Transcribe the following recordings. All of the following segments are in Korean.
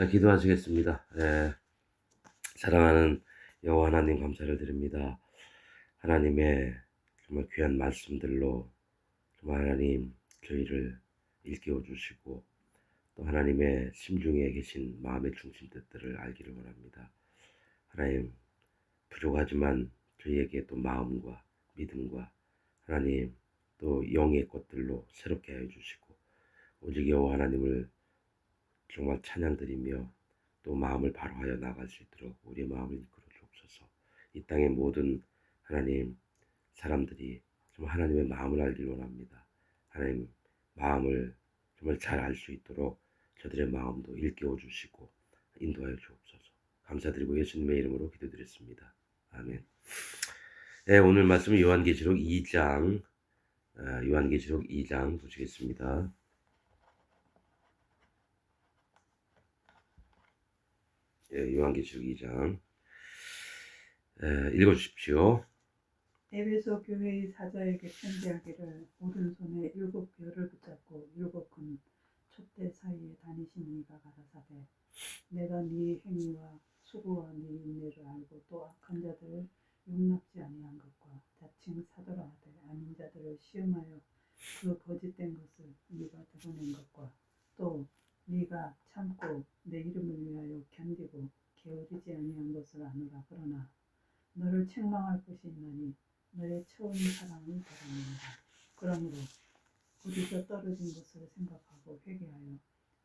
기도하시겠습니다. 사랑하는 여호와 하나님 감사를 드립니다. 하나님의 정말 귀한 말씀들로 정말 하나님 저희를 일깨워 주시고 또 하나님의 심중에 계신 마음의 중심 뜻들을 알기를 원합니다. 하나님 부족하지만 저희에게 또 마음과 믿음과 하나님 또 영의 것들로 새롭게 하여 주시고 오직 여호와 하나님을 정말 찬양드리며 또 마음을 바로하여 나갈 수 있도록 우리의 마음을 이끌어 주옵소서. 이 땅의 모든 하나님 사람들이 정말 하나님의 마음을 알길 원합니다. 하나님 마음을 정말 잘 알 수 있도록 저들의 마음도 일깨워 주시고 인도하여 주옵소서. 감사드리고 예수님의 이름으로 기도드렸습니다. 아멘. 오늘 말씀은 요한계시록 2장 요한계시록 2장 보시겠습니다. 요한계시록 2장 읽어주십시오. 에베소 교회의 사자에게 편지하기를 오른손에 7별을 붙잡고 7큰 촛대 사이에 다니신 이가 가라사대 내가 네 행위와 수고와 네 인내를 알고 또 악한 자들을 용납지 아니한 것과 자칭 사도라 하되 아닌 자들을 시험하여 그 거짓된 것을 네가 드러낸 것과 또 네가 참고 내 이름을 위하여 견디고 게으르지 아니한 것을 아노라. 그러나 너를 책망할 것이 있나니 너의 처음 사랑을 버렸느니라. 그러므로 어디서 떨어진 것을 생각하고 회개하여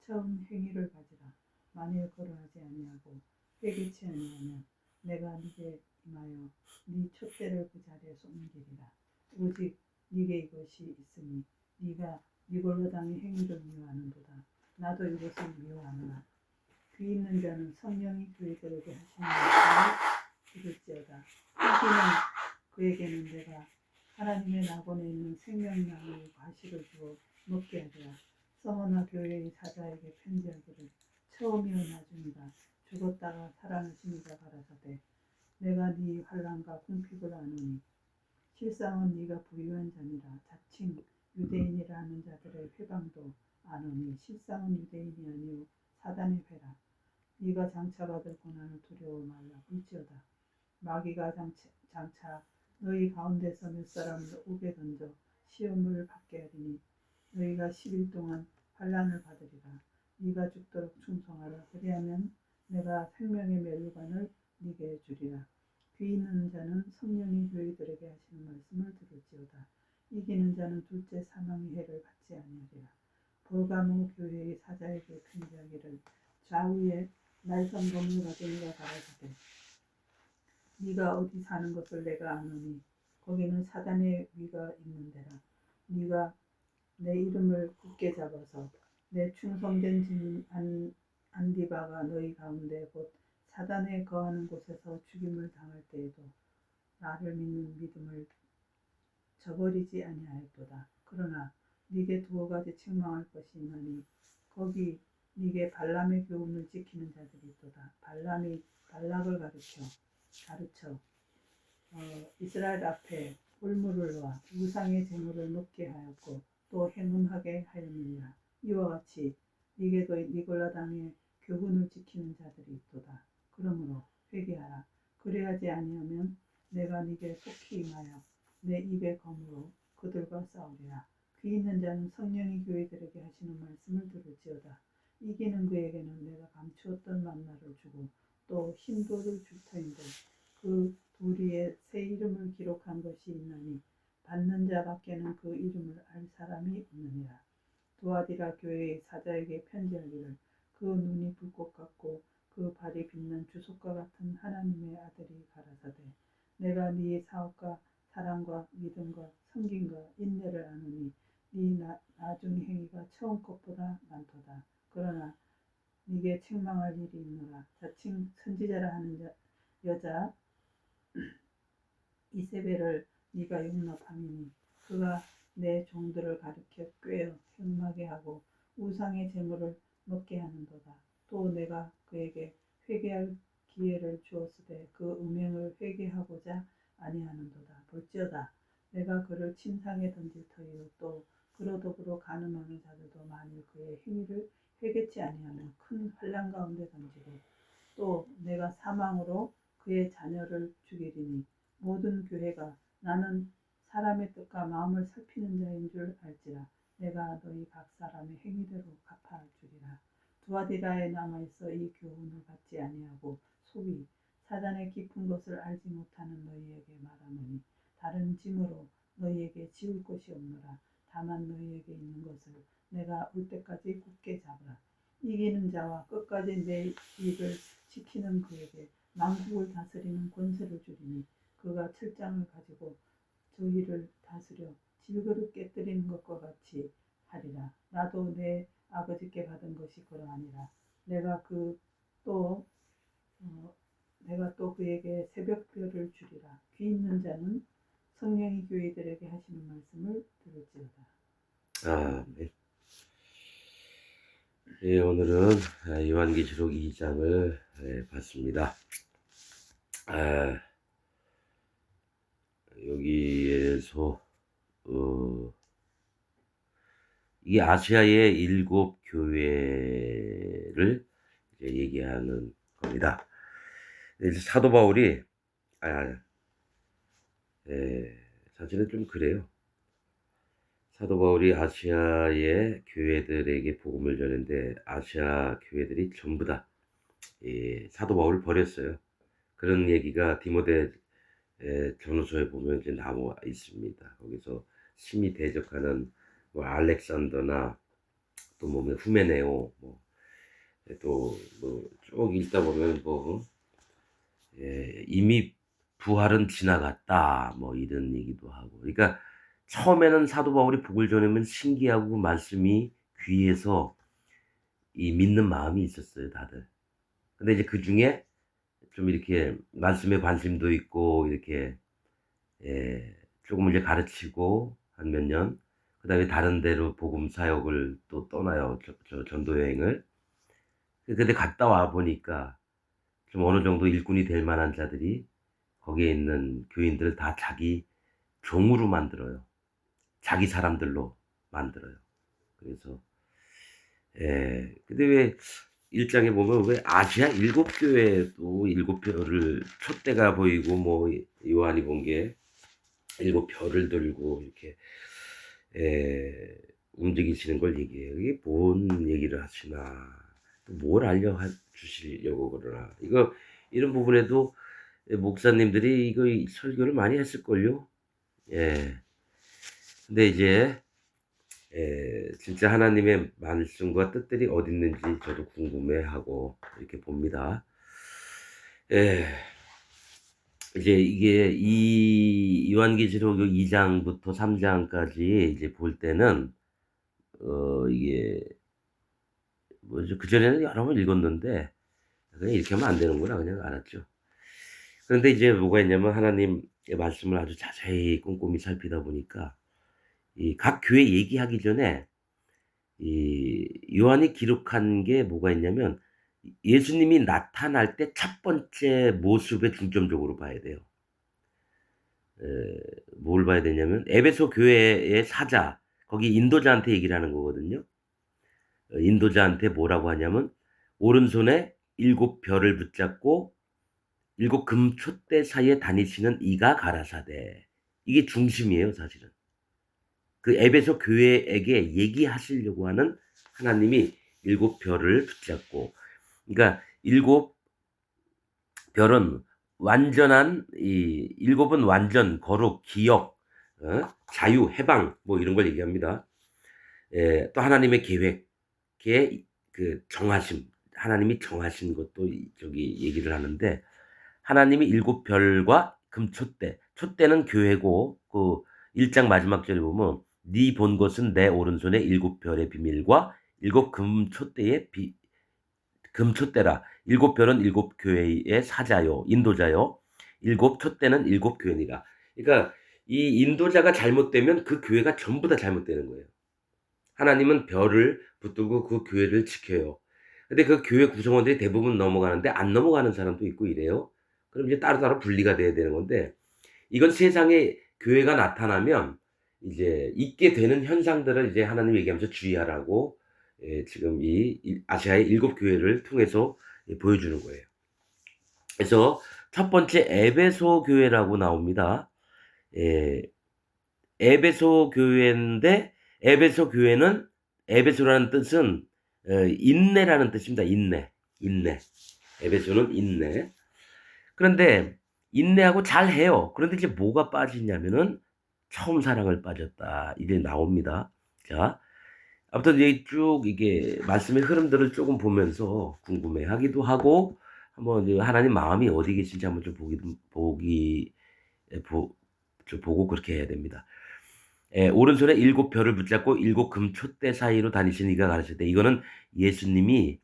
처음 행위를 가지라. 만일 그러하지 아니하고 회개치 아니하면 내가 네게 임하여 네 촛대를 그 자리에서 옮기리라. 오직 네게 이것이 있으니 네가 니골로 당의 행위를 미워하는도다. 나도 이것을 미워하노라. 귀 있는 자는 성령이 교회들에게 하시는 말씀을 들을지어다. 이기는 그에게는 내가 하나님의 낙원에 있는 생명나무의 과실을 주어 먹게 하리라. 서머나 교회의 사자에게 편지하기를 처음이요 나중이라 죽었다가 살아나신 이가 가라사대 내가 네 환난과 궁핍을 아노니 실상은 네가 부유한 자니라. 자칭 유대인이라 하는 자들의 회방도 아노니 실상은 유대인이 아니요 사단의 회라. 네가 장차받을 고난을 두려워 말라. 볼지어다 마귀가 장차 너희 가운데서 몇 사람을 옥에 던져 시험을 받게 하리니 너희가 10일 동안 환난을 받으리라. 네가 죽도록 충성하라. 그리하면 내가 생명의 멸류관을 네게 주리라. 귀 있는 자는 성령이 교회들에게 하시는 말씀을 들을지어다. 이기는 자는 둘째 사망의 해를 받지 아니하리라. 버가모 교회의 사자에게 편지하기를 좌우에 날성검을 가진 이가 가라사대 네가 어디 사는 것을 내가 아노니 거기는 사단의 위가 있는 데라. 네가 내 이름을 굳게 잡아서 내 충성된 증인 안디바가 너희 가운데 곧 사단에 거하는 곳에서 죽임을 당할 때에도 나를 믿는 믿음을 저버리지 아니하였도다. 그러나 네게 두어 가지 책망할 것이 있나니 거기 네게 발람의 교훈을 지키는 자들이 있도다. 발람이 발락을 가르쳐 이스라엘 앞에 꿀물을 놓아 우상의 제물을 먹게 하였고 또 행음하게 하였느니라. 이와 같이 네게도 니골라 당의 교훈을 지키는 자들이 있도다. 그러므로 회개하라. 그래야지 아니하면 내가 네게 속히 임하여 내 입의 검으로 그들과 싸우리라. 귀 있는 자는 성령이 교회들에게 하시는 말씀을 들을지어다. 이기는 그에게는 내가 감추었던 만나를 주고 또 흰돌을 줄 터인데 그 우리의 새 이름을 기록한 것이 있나니 받는 자밖에는 그 이름을 알 사람이 없느니라. 두아디라 교회의 사자에게 편지하기를 그 눈이 불꽃 같고 그 발이 빛난 주석과 같은 하나님의 아들이 가라사대 내가 네 사업과 사랑과 믿음과 섬김과 인내를 아노니 네 나중 행위가 처음 것보다 많도다. 그러나 네게 책망할 일이 있노라. 자칭 선지자라 하는 여자 이세벨을 네가 용납함이니 그가 내 종들을 가리켜 꾀어 행음하게 하고 우상의 제물을 먹게 하는도다. 또 내가 그에게 회개할 기회를 주었으되 그 음행을 회개하고자 아니하는도다. 볼지어다 내가 그를 침상에 던질 터이요 또 그로 더불어 간음하는 자들도 만일 그의 행위를 회개치 아니하면 큰 환난 가운데 던지고 또 내가 사망으로 그의 자녀를 죽이리니 모든 교회가 나는 사람의 뜻과 마음을 살피는 자인 줄 알지라. 내가 너희 각 사람의 행위대로 갚아 주리라. 두아디라에 남아있어 이 교훈을 받지 아니하고 소위 사단의 깊은 것을 알지 못하는 너희에게 말하노니 다른 짐으로 너희에게 지울 것이 없노라. 다만 너희에게 있는 것을 내가 올 때까지 굳게 잡으라. 이기는 자와 끝까지 내 일을 지키는 그에게 만국을 다스리는 권세를 주리니 그가 철장을 가지고 저희를 다스려 질그릇 깨뜨리는 것과 같이 하리라. 나도 내 아버지께 받은 것이 그러하니라. 내가 또 내가 또 그에게 새벽별을 주리라. 귀 있는 자는 성령이 교회들에게 하시는 말씀을 들을지어다. 아멘. 예, 오늘은 요한계시록 2장을 봤습니다. 여기에서 이게 아시아의 7교회를 이제 얘기하는 겁니다. 이제 사도 바울이 사실은 좀 그래요. 사도 바울이 아시아의 교회들에게 복음을 전했는데 아시아 교회들이 전부 다 사도 바울을 버렸어요. 그런 얘기가 디모데 전후서에 보면 이제 나와 있습니다. 거기서 심히 대적하는 뭐 알렉산더나 또 뭐 후메네오 또 뭐 쭉 읽다 보면 이미 부활은 지나갔다 뭐 이런 얘기도 하고. 그러니까 처음에는 사도 바울이 복을 전하면 신기하고 그 말씀이 귀해서 믿는 마음이 있었어요, 다들. 근데 이제 그 중에 좀 이렇게 말씀에 관심도 있고 이렇게 조금 이제 가르치고 한 몇 년, 그 다음에 다른 데로 복음 사역을 또 떠나요. 전도 여행을. 근데 갔다 와 보니까 좀 어느 정도 일꾼이 될 만한 자들이 거기에 있는 교인들을 다 자기 종으로 만들어요. 자기 사람들로 만들어요. 그래서 근데 왜 1장에 보면 왜 아시아 7교회도 7별을 촛대가 보이고 뭐 요한이 본 게 7별을 들고 이렇게 움직이시는 걸 얘기해요. 이게 뭔 얘기를 하시나, 또 뭘 알려주시려고 그러나. 이런 부분에도 목사님들이 이거 설교를 많이 했을걸요. 근데 이제 진짜 하나님의 말씀과 뜻들이 어디 있는지 저도 궁금해하고 이렇게 봅니다. 이제 이게 이 요한계시록 2장부터 3장까지 이제 볼 때는 이게 뭐죠? 그전에는 여러 번 읽었는데 그냥 이렇게 하면 안 되는구나 그냥 알았죠. 그런데 이제 뭐가 있냐면 하나님의 말씀을 아주 자세히 꼼꼼히 살피다 보니까 이 각 교회 얘기하기 전에 이 요한이 기록한 게 뭐가 있냐면 예수님이 나타날 때 첫 번째 모습에 중점적으로 봐야 돼요. 뭘 봐야 되냐면 에베소 교회의 사자, 거기 인도자한테 얘기를 하는 거거든요. 인도자한테 뭐라고 하냐면 오른손에 7별을 붙잡고 7 금촛대 사이에 다니시는 이가 가라사대. 이게 중심이에요, 사실은. 그 에베소 교회에게 얘기하시려고 하는 하나님이 7별을 붙잡고, 그러니까 7별은 완전한, 7은 완전, 거룩, 기억, 자유, 해방, 뭐 이런 걸 얘기합니다. 또 하나님의 계획의 그 정하심, 하나님이 정하신 것도 저기 얘기를 하는데, 하나님이 7별과 금촛대, 촛대는 교회고, 그 1장 마지막 절에 보면 네 본 것은 내 오른손에 7별의 비밀과 7 금촛대의 금촛대라. 7별은 7교회의 사자요, 인도자요. 7 촛대는 7교회니라. 그러니까 이 인도자가 잘못되면 그 교회가 전부 다 잘못되는 거예요. 하나님은 별을 붙들고 그 교회를 지켜요. 근데 그 교회 구성원들이 대부분 넘어가는데 안 넘어가는 사람도 있고 이래요. 그럼 이제 따로따로 분리가 돼야 되는 건데, 이건 세상에 교회가 나타나면 이제 있게 되는 현상들을 이제 하나님 얘기하면서 주의하라고 지금 아시아의 7교회를 통해서 보여주는 거예요. 그래서 첫 번째 에베소 교회라고 나옵니다. 에베소 교회인데 에베소 교회는 에베소라는 뜻은 인내라는 뜻입니다. 인내. 에베소는 인내. 그런데 인내하고 잘해요. 그런데 이제 뭐가 빠지냐면은 처음 사랑을 빠졌다. 이게 나옵니다. 자, 아무튼 이제 쭉 이게 말씀의 흐름들을 조금 보면서 궁금해하기도 하고 한번 이제 하나님 마음이 어디 계신지 한번 좀 보고 그렇게 해야 됩니다. 오른손에 7별을 붙잡고 7금촛대 사이로 다니시는 이가 가르쳤대. 이거는 예수님이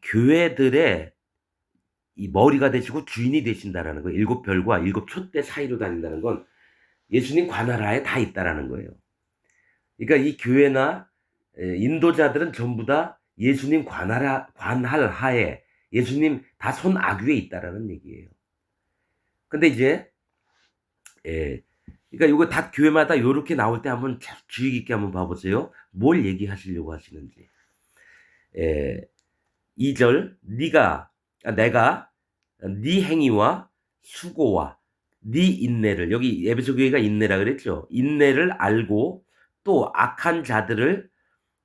교회들의 이 머리가 되시고 주인이 되신다라는 거예요. 7별과 7촛대 사이로 다닌다는 건 예수님 관할 하에 다 있다라는 거예요. 그러니까 이 교회나 인도자들은 전부 다 예수님 관할 하에 예수님 다 손 아귀에 있다라는 얘기예요. 근데 이제 그러니까 이거 다 교회마다 요렇게 나올 때 한번 주의 깊게 한번 봐보세요. 뭘 얘기하시려고 하시는지. 2절 내가 네 행위와 수고와 네 인내를, 여기 에베소 교회가 인내라 그랬죠. 인내를 알고 또 악한 자들을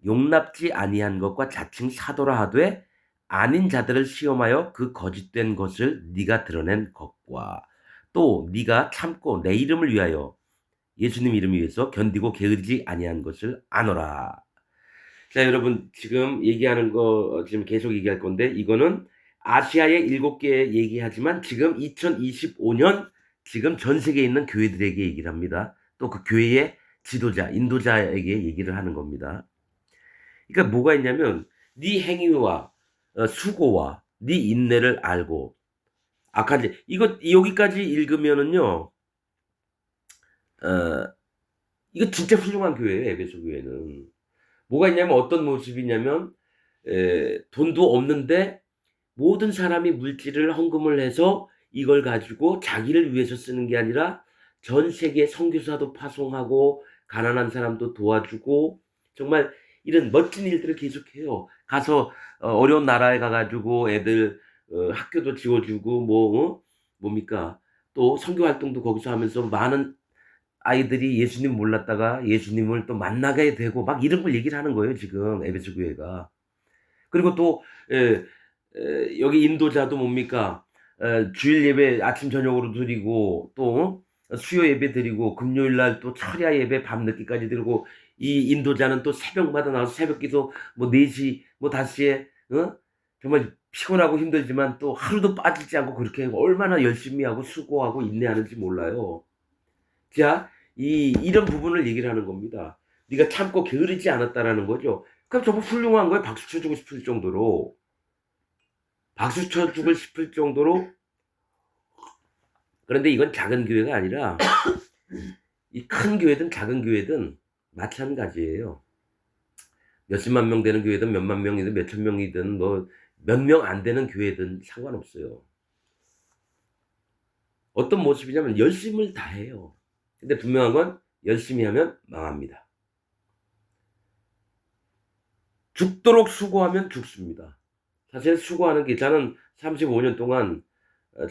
용납지 아니한 것과 자칭 사도라 하되 아닌 자들을 시험하여 그 거짓된 것을 네가 드러낸 것과 또 네가 참고 내 이름을 위하여 예수님 이름을 위해서 견디고 게으르지 아니한 것을 아노라. 자, 여러분 지금 얘기하는 거 지금 계속 얘기할 건데 이거는 아시아의 7개 얘기하지만 지금 2025년 지금 전 세계에 있는 교회들에게 얘기를 합니다. 또 그 교회의 지도자, 인도자에게 얘기를 하는 겁니다. 그러니까 뭐가 있냐면 네 행위와 수고와 네 인내를 알고 악한 자, 이거 여기까지 읽으면은요. 이거 진짜 훌륭한 교회예요. 에베소 교회는. 뭐가 있냐면 어떤 모습이냐면 돈도 없는데 모든 사람이 물질을 헌금을 해서 이걸 가지고 자기를 위해서 쓰는 게 아니라 전 세계 선교사도 파송하고 가난한 사람도 도와주고 정말 이런 멋진 일들을 계속해요. 가서 어려운 나라에 가가지고 애들 학교도 지어주고 뭡니까? 또 선교 활동도 거기서 하면서 많은 아이들이 예수님 몰랐다가 예수님을 또 만나게 되고 막 이런 걸 얘기를 하는 거예요, 지금 에베소 교회가. 그리고 또 여기 인도자도 뭡니까? 주일 예배 아침 저녁으로 드리고 또 수요 예배 드리고 금요일 날 또 철야 예배 밤늦게까지 드리고 이 인도자는 또 새벽마다 나와서 새벽 기도 뭐 4시 뭐 5시에 정말 피곤하고 힘들지만 또 하루도 빠지지 않고 그렇게 얼마나 열심히 하고 수고하고 인내하는지 몰라요. 자, 이런 부분을 얘기를 하는 겁니다. 네가 참고 게으르지 않았다라는 거죠. 그럼 정말 훌륭한 거예요. 박수 쳐주고 싶을 정도로. 박수 쳐주고 싶을 정도로. 그런데 이건 작은 교회가 아니라 이 큰 교회든 작은 교회든 마찬가지예요. 몇십만 명 되는 교회든 몇만 명이든 몇천 명이든 뭐 몇 명 안 되는 교회든 상관없어요. 어떤 모습이냐면 열심을 다해요. 근데 분명한 건 열심히 하면 망합니다. 죽도록 수고하면 죽습니다. 사실 수고하는 게 저는 35년 동안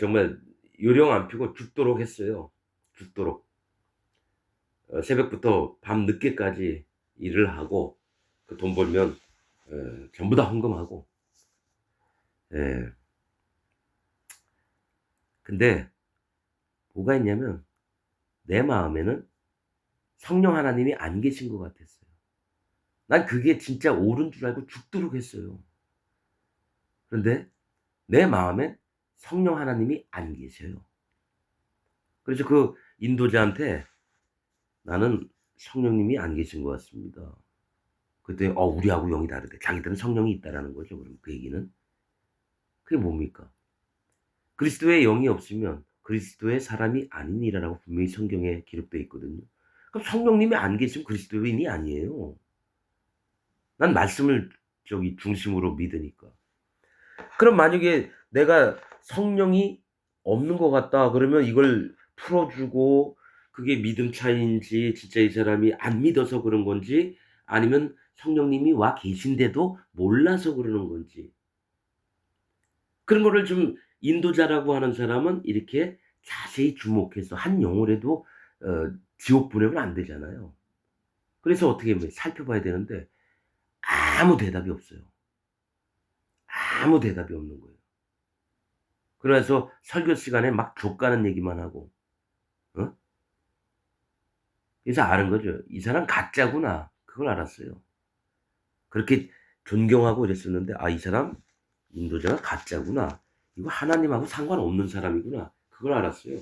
정말 요령 안 피고 죽도록 했어요. 죽도록. 새벽부터 밤 늦게까지 일을 하고 그 돈 벌면 전부 다 헌금하고. 예. 근데 뭐가 있냐면 내 마음에는 성령 하나님이 안 계신 것 같았어요. 난 그게 진짜 옳은 줄 알고 죽도록 했어요. 그런데 내 마음엔 성령 하나님이 안 계셔요. 그래서 그 인도자한테 나는 성령님이 안 계신 것 같습니다. 그랬더니 우리하고 영이 다르대. 자기들은 성령이 있다라는 거죠. 그럼 그 얘기는 그게 뭡니까? 그리스도의 영이 없으면 그리스도의 사람이 아니니라라고 분명히 성경에 기록되어 있거든요. 그럼 성령님이 안 계시면 그리스도인이 아니에요. 난 말씀을 중심으로 믿으니까. 그럼 만약에 내가 성령이 없는 것 같다 그러면 이걸 풀어주고 그게 믿음 차이인지 진짜 이 사람이 안 믿어서 그런 건지 아니면 성령님이 와 계신데도 몰라서 그러는 건지. 그런 거를 좀 인도자라고 하는 사람은 이렇게 자세히 주목해서 한 영혼에도 지옥 보내면 안 되잖아요. 그래서 어떻게 살펴봐야 되는데 아무 대답이 없어요. 아무 대답이 없는 거예요. 그래서 설교 시간에 막 족가는 얘기만 하고, 어? 그래서 아는 거죠. 이 사람 가짜구나. 그걸 알았어요. 그렇게 존경하고 이랬었는데, 아, 이 사람 인도자가 가짜구나. 이거 하나님하고 상관없는 사람이구나. 그걸 알았어요.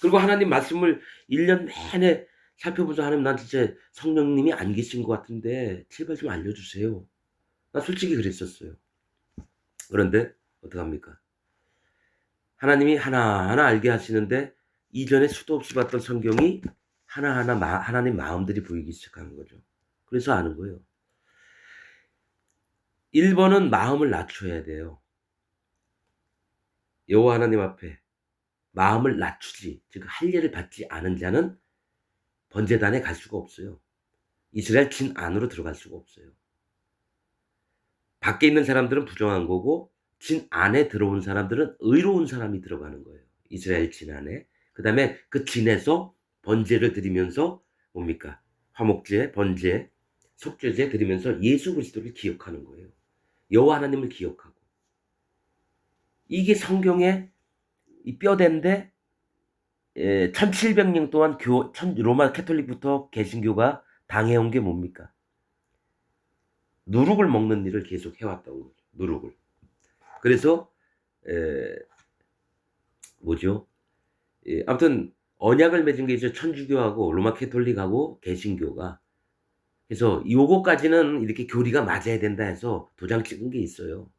그리고 하나님 말씀을 1년 내내 살펴보자. 하나님, 난 진짜 성령님이 안 계신 것 같은데 제발 좀 알려주세요. 나 솔직히 그랬었어요. 그런데 어떡합니까? 하나님이 하나하나 알게 하시는데 이전에 수도 없이 봤던 성경이 하나하나 하나님 마음들이 보이기 시작하는 거죠. 그래서 아는 거예요. 1번은 마음을 낮춰야 돼요. 여호와 하나님 앞에 마음을 낮추지, 즉 할례를 받지 않은 자는 번제단에 갈 수가 없어요. 이스라엘 진 안으로 들어갈 수가 없어요. 밖에 있는 사람들은 부정한 거고 진 안에 들어온 사람들은 의로운 사람이 들어가는 거예요. 이스라엘 진 안에. 그 다음에 그 진에서 번제를 드리면서 뭡니까? 화목제, 번제, 속죄제 드리면서 예수 그리스도를 기억하는 거예요. 여호와 하나님을 기억하고. 이게 성경의 이 뼈대인데 1700년 동안 로마 캐톨릭부터 개신교가 당해온 게 뭡니까? 누룩을 먹는 일을 계속 해왔던 거죠. 누룩을. 그래서 뭐죠? 아무튼 언약을 맺은 게 이제 천주교하고 로마 캐톨릭하고 개신교가. 그래서 요거까지는 이렇게 교리가 맞아야 된다 해서 도장 찍은 게 있어요.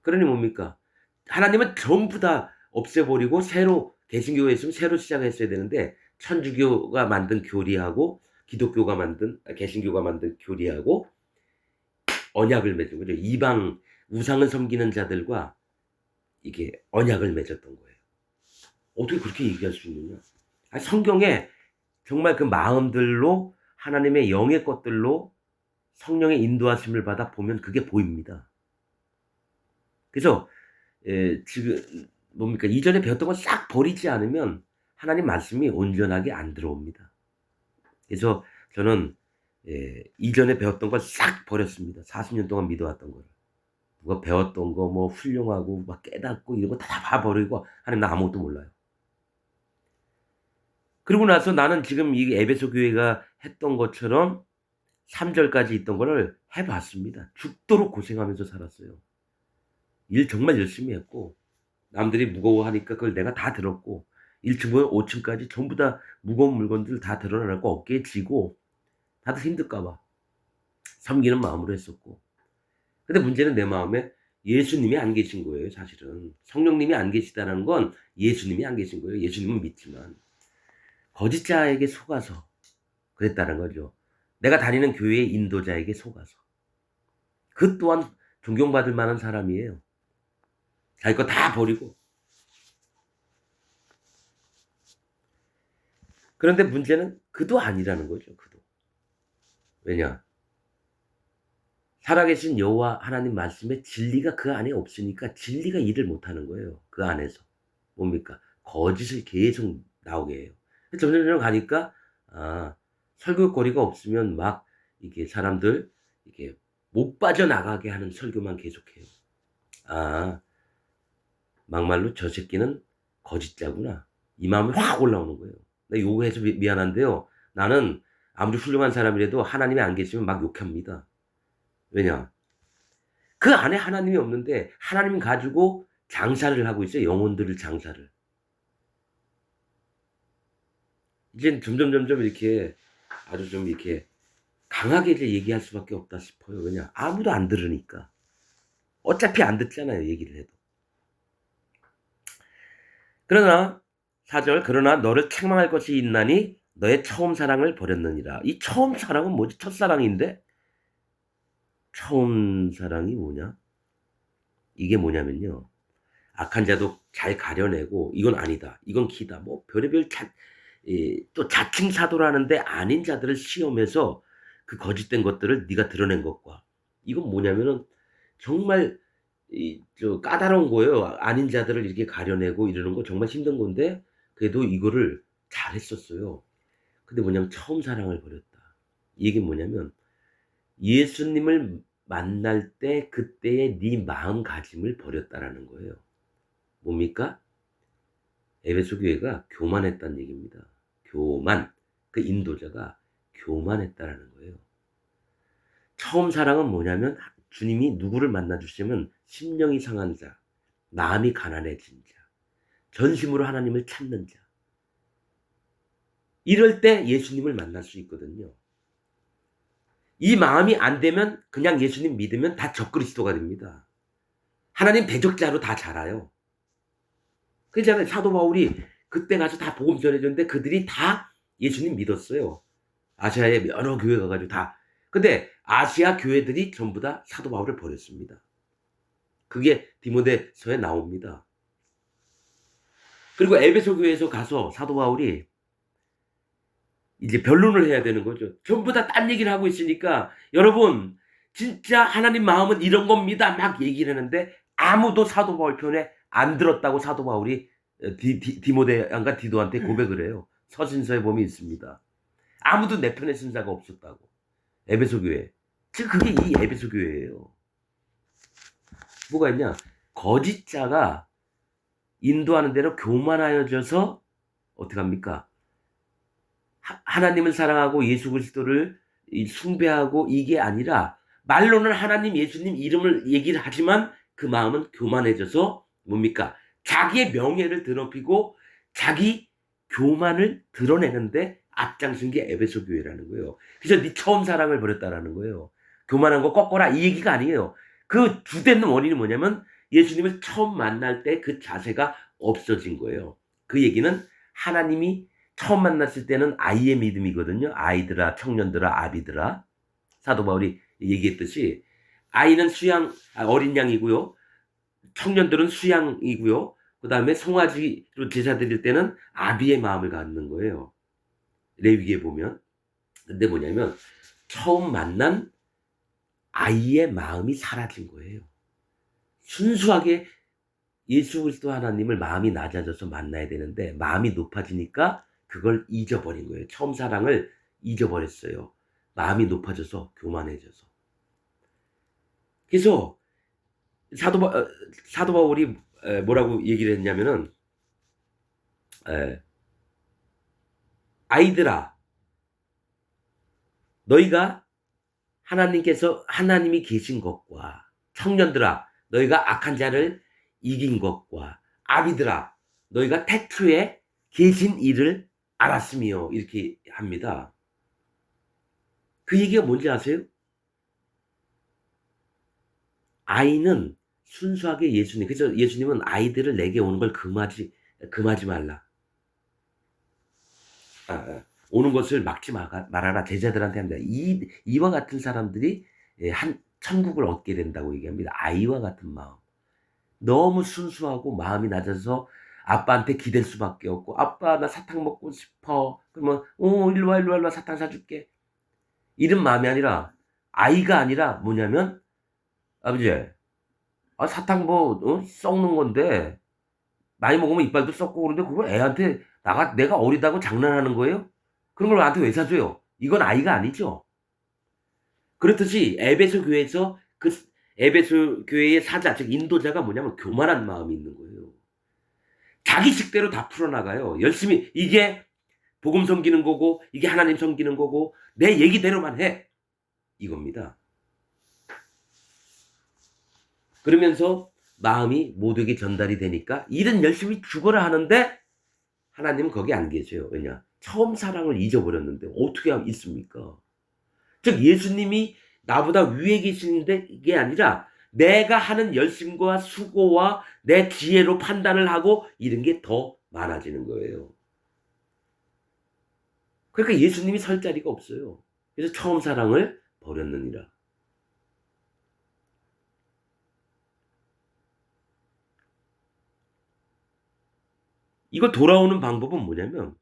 그러니 뭡니까? 하나님은 전부 다 없애버리고 새로, 개신교가 있으면 새로 시작했어야 되는데 천주교가 만든 교리하고 기독교가 만든, 개신교가 만든 교리하고 언약을 맺은 거죠. 이방 우상을 섬기는 자들과 이게 언약을 맺었던 거예요. 어떻게 그렇게 얘기할 수 있느냐? 아니, 성경에 정말 그 마음들로 하나님의 영의 것들로 성령의 인도하심을 받아 보면 그게 보입니다. 그래서 지금 뭡니까? 이전에 배웠던 걸 싹 버리지 않으면 하나님 말씀이 온전하게 안 들어옵니다. 그래서 저는 이전에 배웠던 걸 싹 버렸습니다. 40년 동안 믿어왔던 걸. 누가 배웠던 거 뭐 훌륭하고 막 깨닫고 이런 거 다 봐버리고 하나님 나 아무것도 몰라요. 그러고 나서 나는 지금 이 에베소 교회가 했던 것처럼 3절까지 있던 거를 해봤습니다. 죽도록 고생하면서 살았어요. 일 정말 열심히 했고 남들이 무거워하니까 그걸 내가 다 들었고 1층부터 5층까지 전부 다 무거운 물건들 다 드러나고 어깨에 지고 다들 힘들까 봐 섬기는 마음으로 했었고. 근데 문제는 내 마음에 예수님이 안 계신 거예요. 사실은 성령님이 안 계시다는 건 예수님이 안 계신 거예요. 예수님은 믿지만 거짓자에게 속아서 그랬다는 거죠. 내가 다니는 교회의 인도자에게 속아서. 그 또한 존경받을 만한 사람이에요. 자기 거 다 버리고. 그런데 문제는 그도 아니라는 거죠. 그도. 왜냐? 살아계신 여호와 하나님 말씀에 진리가 그 안에 없으니까 진리가 일을 못하는 거예요. 그 안에서. 뭡니까? 거짓을 계속 나오게 해요. 점점 가니까 설교거리가 없으면 막 이게 사람들 이게 못 빠져나가게 하는 설교만 계속해요. 막말로 저 새끼는 거짓자구나. 이 마음이 확 올라오는 거예요. 나 요거해서 미안한데요. 나는 아무리 훌륭한 사람이라도 하나님이 안 계시면 막 욕합니다. 왜냐? 그 안에 하나님이 없는데 하나님 가지고 장사를 하고 있어요. 영혼들을 장사를. 이제 점점 이렇게 아주 좀 이렇게 강하게 이제 얘기할 수밖에 없다 싶어요. 왜냐? 아무도 안 들으니까. 어차피 안 듣잖아요. 얘기를 해도. 그러나 4절 그러나 너를 책망할 것이 있나니 너의 처음 사랑을 버렸느니라. 이 처음 사랑은 뭐지? 첫사랑인데 처음 사랑이 뭐냐? 이게 뭐냐면요. 악한 자도 잘 가려내고 이건 아니다. 이건 기다. 뭐 별의별 또 자칭 사도라는데 아닌 자들을 시험해서 그 거짓된 것들을 네가 드러낸 것과 이건 뭐냐면은 정말 까다로운 거예요. 아닌 자들을 이렇게 가려내고 이러는 거 정말 힘든 건데 그래도 이거를 잘했었어요. 근데 뭐냐면 처음 사랑을 버렸다. 이게 뭐냐면 예수님을 만날 때 그때의 네 마음가짐을 버렸다라는 거예요. 뭡니까? 에베소 교회가 교만했다는 얘기입니다. 교만. 그 인도자가 교만했다라는 거예요. 처음 사랑은 뭐냐면 주님이 누구를 만나 주시면 심령이 상한 자, 마음이 가난해진 자, 전심으로 하나님을 찾는 자. 이럴 때 예수님을 만날 수 있거든요. 이 마음이 안 되면 그냥 예수님 믿으면 다 적그리스도가 됩니다. 하나님 대적자로 다 자라요. 그렇잖아요. 사도 바울이 그때 가서 다 복음 전해줬는데 그들이 다 예수님 믿었어요. 아시아의 여러 교회 가가지고 다. 근데 아시아 교회들이 전부 다 사도 바울을 버렸습니다. 그게 디모데서에 나옵니다. 그리고 에베소 교회에서 가서 사도 바울이 이제 변론을 해야 되는 거죠. 전부 다 딴 얘기를 하고 있으니까 여러분 진짜 하나님 마음은 이런 겁니다. 막 얘기를 하는데 아무도 사도 바울 편에 안 들었다고 사도 바울이 디모데안과 디도한테 고백을 해요. 서신서에 보면 있습니다. 아무도 내 편에 쓴 자가 없었다고. 에베소 교회. 지금 그게 이 에베소 교회예요. 뭐가 있냐? 거짓자가 인도하는 대로 교만하여져서 어떻게 합니까? 하나님을 사랑하고 예수 그리스도를 숭배하고 이게 아니라 말로는 하나님 예수님 이름을 얘기를 하지만 그 마음은 교만해져서 뭡니까? 자기의 명예를 드높이고 자기 교만을 드러내는데 앞장선 게 에베소 교회라는 거예요. 그래서 네 처음 사랑을 버렸다라는 거예요. 교만한 거 꺾어라 이 얘기가 아니에요. 그 주된 원인이 뭐냐면 예수님을 처음 만날 때 그 자세가 없어진 거예요. 그 얘기는 하나님이 처음 만났을 때는 아이의 믿음이거든요. 아이들아, 청년들아, 아비들아. 사도 바울이 얘기했듯이 아이는 어린 양이고요. 청년들은 수양이고요. 그 다음에 송아지로 제사 드릴 때는 아비의 마음을 갖는 거예요. 레위기에 보면. 근데 뭐냐면 처음 만난 아이의 마음이 사라진 거예요. 순수하게 예수 그리스도 하나님을 마음이 낮아져서 만나야 되는데 마음이 높아지니까 그걸 잊어버린 거예요. 처음 사랑을 잊어버렸어요. 마음이 높아져서 교만해져서. 그래서 사도 바울이 뭐라고 얘기를 했냐면은 아이들아 너희가 하나님이 계신 것과 청년들아 너희가 악한 자를 이긴 것과 아비들아 너희가 태초에 계신 이를 알았으며 이렇게 합니다. 그 얘기가 뭔지 아세요? 아이는 순수하게 그래서 예수님은 아이들을 내게 오는 걸 금하지 말라. 오는 것을 막지 말아라. 제자들한테 합니다. 이와 같은 사람들이 천국을 얻게 된다고 얘기합니다. 아이와 같은 마음. 너무 순수하고 마음이 낮아서 아빠한테 기댈 수밖에 없고 아빠 나 사탕 먹고 싶어. 그러면 일로 와 사탕 사줄게. 이런 마음이 아니라 아이가 아니라 뭐냐면 아버지 사탕 썩는 건데 많이 먹으면 이빨도 썩고 그런데 그걸 애한테 내가 어리다고 장난하는 거예요? 그런 걸 나한테 왜 사줘요? 이건 아이가 아니죠. 그렇듯이 에베소 교회에서 에베소 교회의 사자 즉 인도자가 뭐냐면 교만한 마음이 있는 거예요. 자기 식대로 다 풀어나가요. 열심히 이게 복음 섬기는 거고 이게 하나님 섬기는 거고 내 얘기대로만 해. 이겁니다. 그러면서 마음이 모두에게 전달이 되니까 일은 열심히 죽어라 하는데 하나님은 거기 안 계세요. 왜냐? 처음 사랑을 잊어버렸는데 어떻게 있습니까? 즉 예수님이 나보다 위에 계시는데 이게 아니라 내가 하는 열심과 수고와 내 지혜로 판단을 하고 이런 게 더 많아지는 거예요. 그러니까 예수님이 설 자리가 없어요. 그래서 처음 사랑을 버렸느니라. 이거 돌아오는 방법은 뭐냐면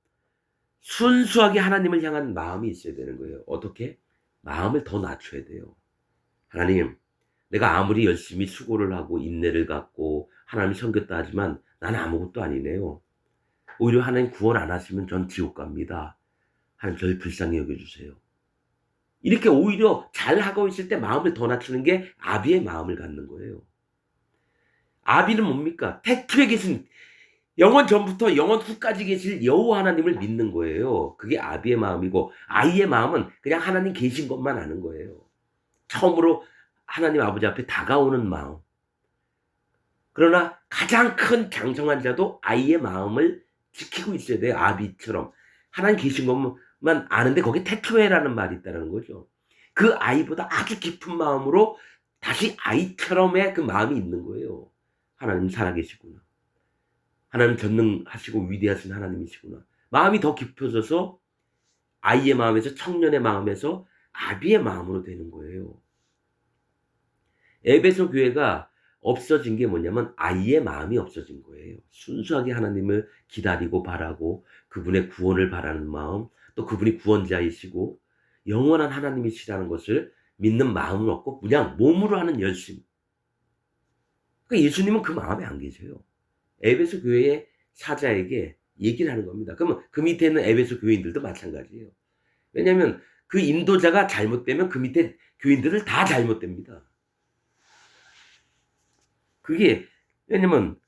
순수하게 하나님을 향한 마음이 있어야 되는 거예요. 어떻게? 마음을 더 낮춰야 돼요. 하나님, 내가 아무리 열심히 수고를 하고 인내를 갖고 하나님 섬겼다 하지만 나는 아무것도 아니네요. 오히려 하나님 구원 안 하시면 전 지옥 갑니다. 하나님 저를 불쌍히 여겨주세요. 이렇게 오히려 잘하고 있을 때 마음을 더 낮추는 게 아비의 마음을 갖는 거예요. 아비는 뭡니까? 태초에 계신 영원 전부터 영원 후까지 계실 여호와 하나님을 믿는 거예요. 그게 아비의 마음이고 아이의 마음은 그냥 하나님 계신 것만 아는 거예요. 처음으로 하나님 아버지 앞에 다가오는 마음. 그러나 가장 큰 장성한 자도 아이의 마음을 지키고 있어야 돼요. 아비처럼. 하나님 계신 것만 아는데 거기에 태초에라는 말이 있다는 거죠. 그 아이보다 아주 깊은 마음으로 다시 아이처럼의 그 마음이 있는 거예요. 하나님 살아계시구나. 하나님 전능하시고 위대하신 하나님이시구나. 마음이 더 깊어져서 아이의 마음에서 청년의 마음에서 아비의 마음으로 되는 거예요. 에베소 교회가 없어진 게 뭐냐면 아이의 마음이 없어진 거예요. 순수하게 하나님을 기다리고 바라고 그분의 구원을 바라는 마음, 또 그분이 구원자이시고 영원한 하나님이시라는 것을 믿는 마음은 없고 그냥 몸으로 하는 열심. 그러니까 예수님은 그 마음에 안 계세요. 에베소 교회의 사자에게 얘기를 하는 겁니다. 그러면 그 밑에 있는 에베소 교인들도 마찬가지예요. 왜냐하면 그 인도자가 잘못되면 그 밑에 교인들을 다 잘못됩니다. 그게 왜냐면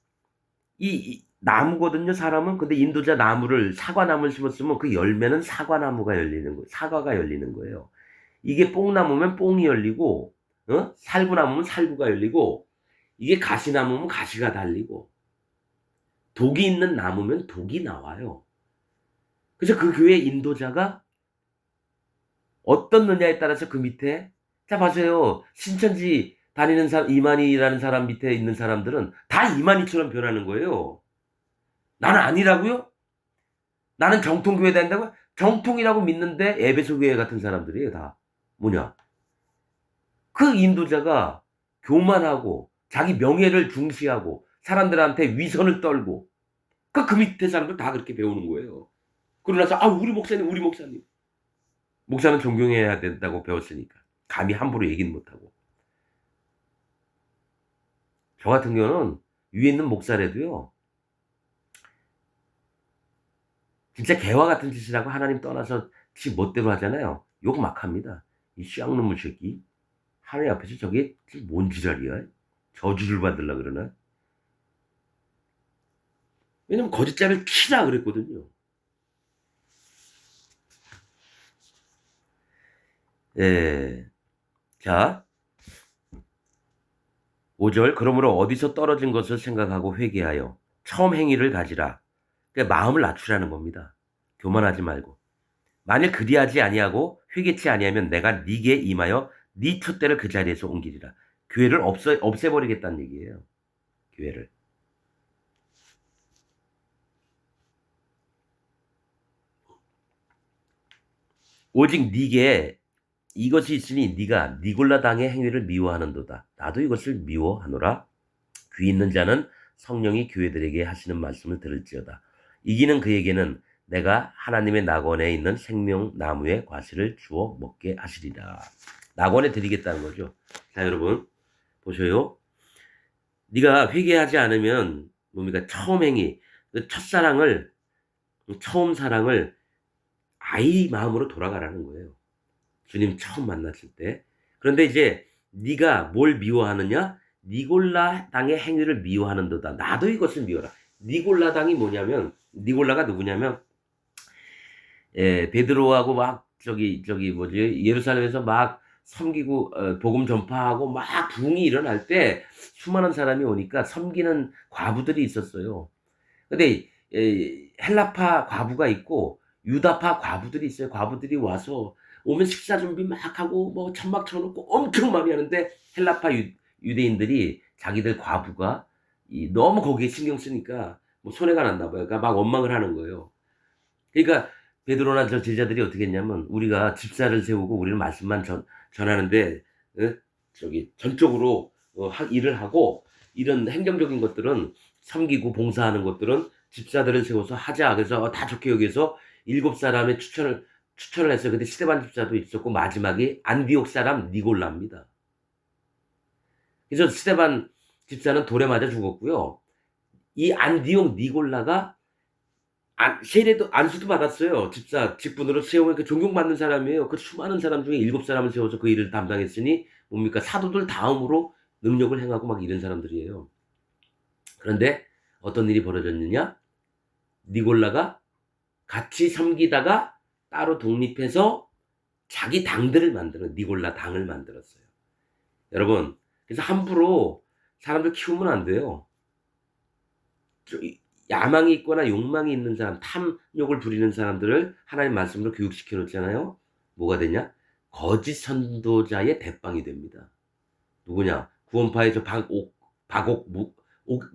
이 나무거든요. 사람은. 근데 인도자 나무를 사과나무를 심었으면 그 열매는 사과나무가 열리는 거예요. 사과가 열리는 거예요. 이게 뽕나무면 뽕이 열리고 살구나무면 살구가 열리고 이게 가시나무면 가시가 달리고 독이 있는 나무면 독이 나와요. 그래서 그 교회 인도자가 어떻느냐에 따라서 그 밑에 자 봐세요. 신천지 다니는 사람 이만희라는 사람 밑에 있는 사람들은 다 이만희처럼 변하는 거예요. 나는 아니라고요? 나는 정통교회 다닌다고요? 정통이라고 믿는데 에베소 교회 같은 사람들이에요. 다 뭐냐? 그 인도자가 교만하고 자기 명예를 중시하고 사람들한테 위선을 떨고 그 밑에 사람들 다 그렇게 배우는 거예요. 그러고 나서 우리 목사님 목사는 존경해야 된다고 배웠으니까 감히 함부로 얘기는 못하고 저 같은 경우는 위에 있는 목사라도요 진짜 개와 같은 짓을 하고 하나님 떠나서 지 멋대로 하잖아요. 욕 막 합니다. 이 쌍놈의 새끼 하나님 앞에서 저게 뭔 지랄이야? 저주를 받으려고 그러나? 왜냐면 거짓말을 치라 그랬거든요. 예. 자, 5절 그러므로 어디서 떨어진 것을 생각하고 회개하여 처음 행위를 가지라. 그러니까 마음을 낮추라는 겁니다. 교만하지 말고. 만일 그리하지 아니하고 회개치 아니하면 내가 네게 임하여 네 촛대를 그 자리에서 옮기리라. 교회를 없애버리겠다는 얘기예요. 교회를. 오직 네게 이것이 있으니 네가 니골라 당의 행위를 미워하는도다. 나도 이것을 미워하노라. 귀 있는 자는 성령이 교회들에게 하시는 말씀을 들을지어다. 이기는 그에게는 내가 하나님의 낙원에 있는 생명나무의 과실을 주어 먹게 하시리라. 낙원에 드리겠다는 거죠. 자 여러분 보셔요. 네가 회개하지 않으면 뭡니까? 처음 행위, 첫사랑을 처음 사랑을 아이 마음으로 돌아가라는 거예요. 주님 처음 만났을 때. 그런데 이제 네가 뭘 미워하느냐? 니골라 당의 행위를 미워하는도다. 나도 이것을 미워라. 니골라 당이 뭐냐면 니골라가 누구냐면 베드로하고 막 예루살렘에서 막 섬기고 복음 전파하고 막 부흥이 일어날 때 수많은 사람이 오니까 섬기는 과부들이 있었어요. 근데 헬라파 과부가 있고 유다파 과부들이 있어요. 과부들이 와서 오면 식사 준비 막 하고 뭐 천막 쳐놓고 엄청 많이 하는데 헬라파 유대인들이 자기들 과부가 너무 거기에 신경 쓰니까 뭐 손해가 났나 봐요. 그러니까 막 원망을 하는 거예요. 그러니까 베드로나 저 제자들이 어떻게 했냐면 우리가 집사를 세우고 우리는 말씀만 전하는데 전적으로 일을 하고 이런 행정적인 것들은 섬기고 봉사하는 것들은 집사들을 세워서 하자. 그래서 다 좋게 여기서 7사람의 추천을 추천을 했어요. 근데 스데반 집사도 있었고 마지막에 안디옥 사람 니골라입니다. 그래서 스데반 집사는 돌에 맞아 죽었고요. 이 안디옥 니골라가 세례도 안수도 받았어요. 집사 직분으로 세우면 그 존경받는 사람이에요. 그 수많은 사람 중에 7사람을 세워서 그 일을 담당했으니 뭡니까 사도들 다음으로 능력을 행하고 막 이런 사람들이에요. 그런데 어떤 일이 벌어졌느냐? 니골라가 같이 섬기다가 따로 독립해서 자기 당들을 만드는 니골라 당을 만들었어요. 여러분, 그래서 함부로 사람들 키우면 안 돼요. 야망이 있거나 욕망이 있는 사람, 탐욕을 부리는 사람들을 하나님 말씀으로 교육시켜 놓잖아요. 뭐가 되냐? 거짓 선도자의 대빵이 됩니다. 누구냐? 구원파의 저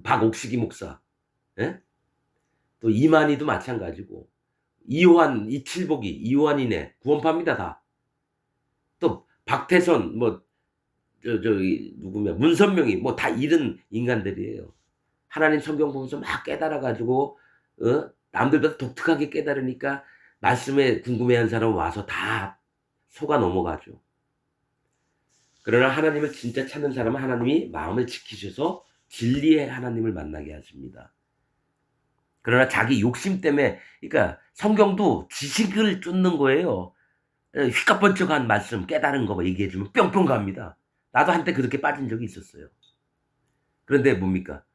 박옥식이 목사, 예? 또 이만희도 마찬가지고, 이칠복이 이호환이네 구원파입니다 다. 또 박태선 누구냐 문선명이 뭐 다 이런 인간들이에요. 하나님 성경 보면서 막 깨달아가지고 남들보다 독특하게 깨달으니까 말씀에 궁금해한 사람 와서 다 속아 넘어가죠. 그러나 하나님을 진짜 찾는 사람은 하나님이 마음을 지키셔서 진리의 하나님을 만나게 하십니다. 그러나 자기 욕심 때문에 그러니까 성경도 지식을 쫓는 거예요. 휘까번쩍한 말씀 깨달은 거 얘기해주면 뿅뿅 갑니다. 나도 한때 그렇게 빠진 적이 있었어요. 그런데 뭡니까?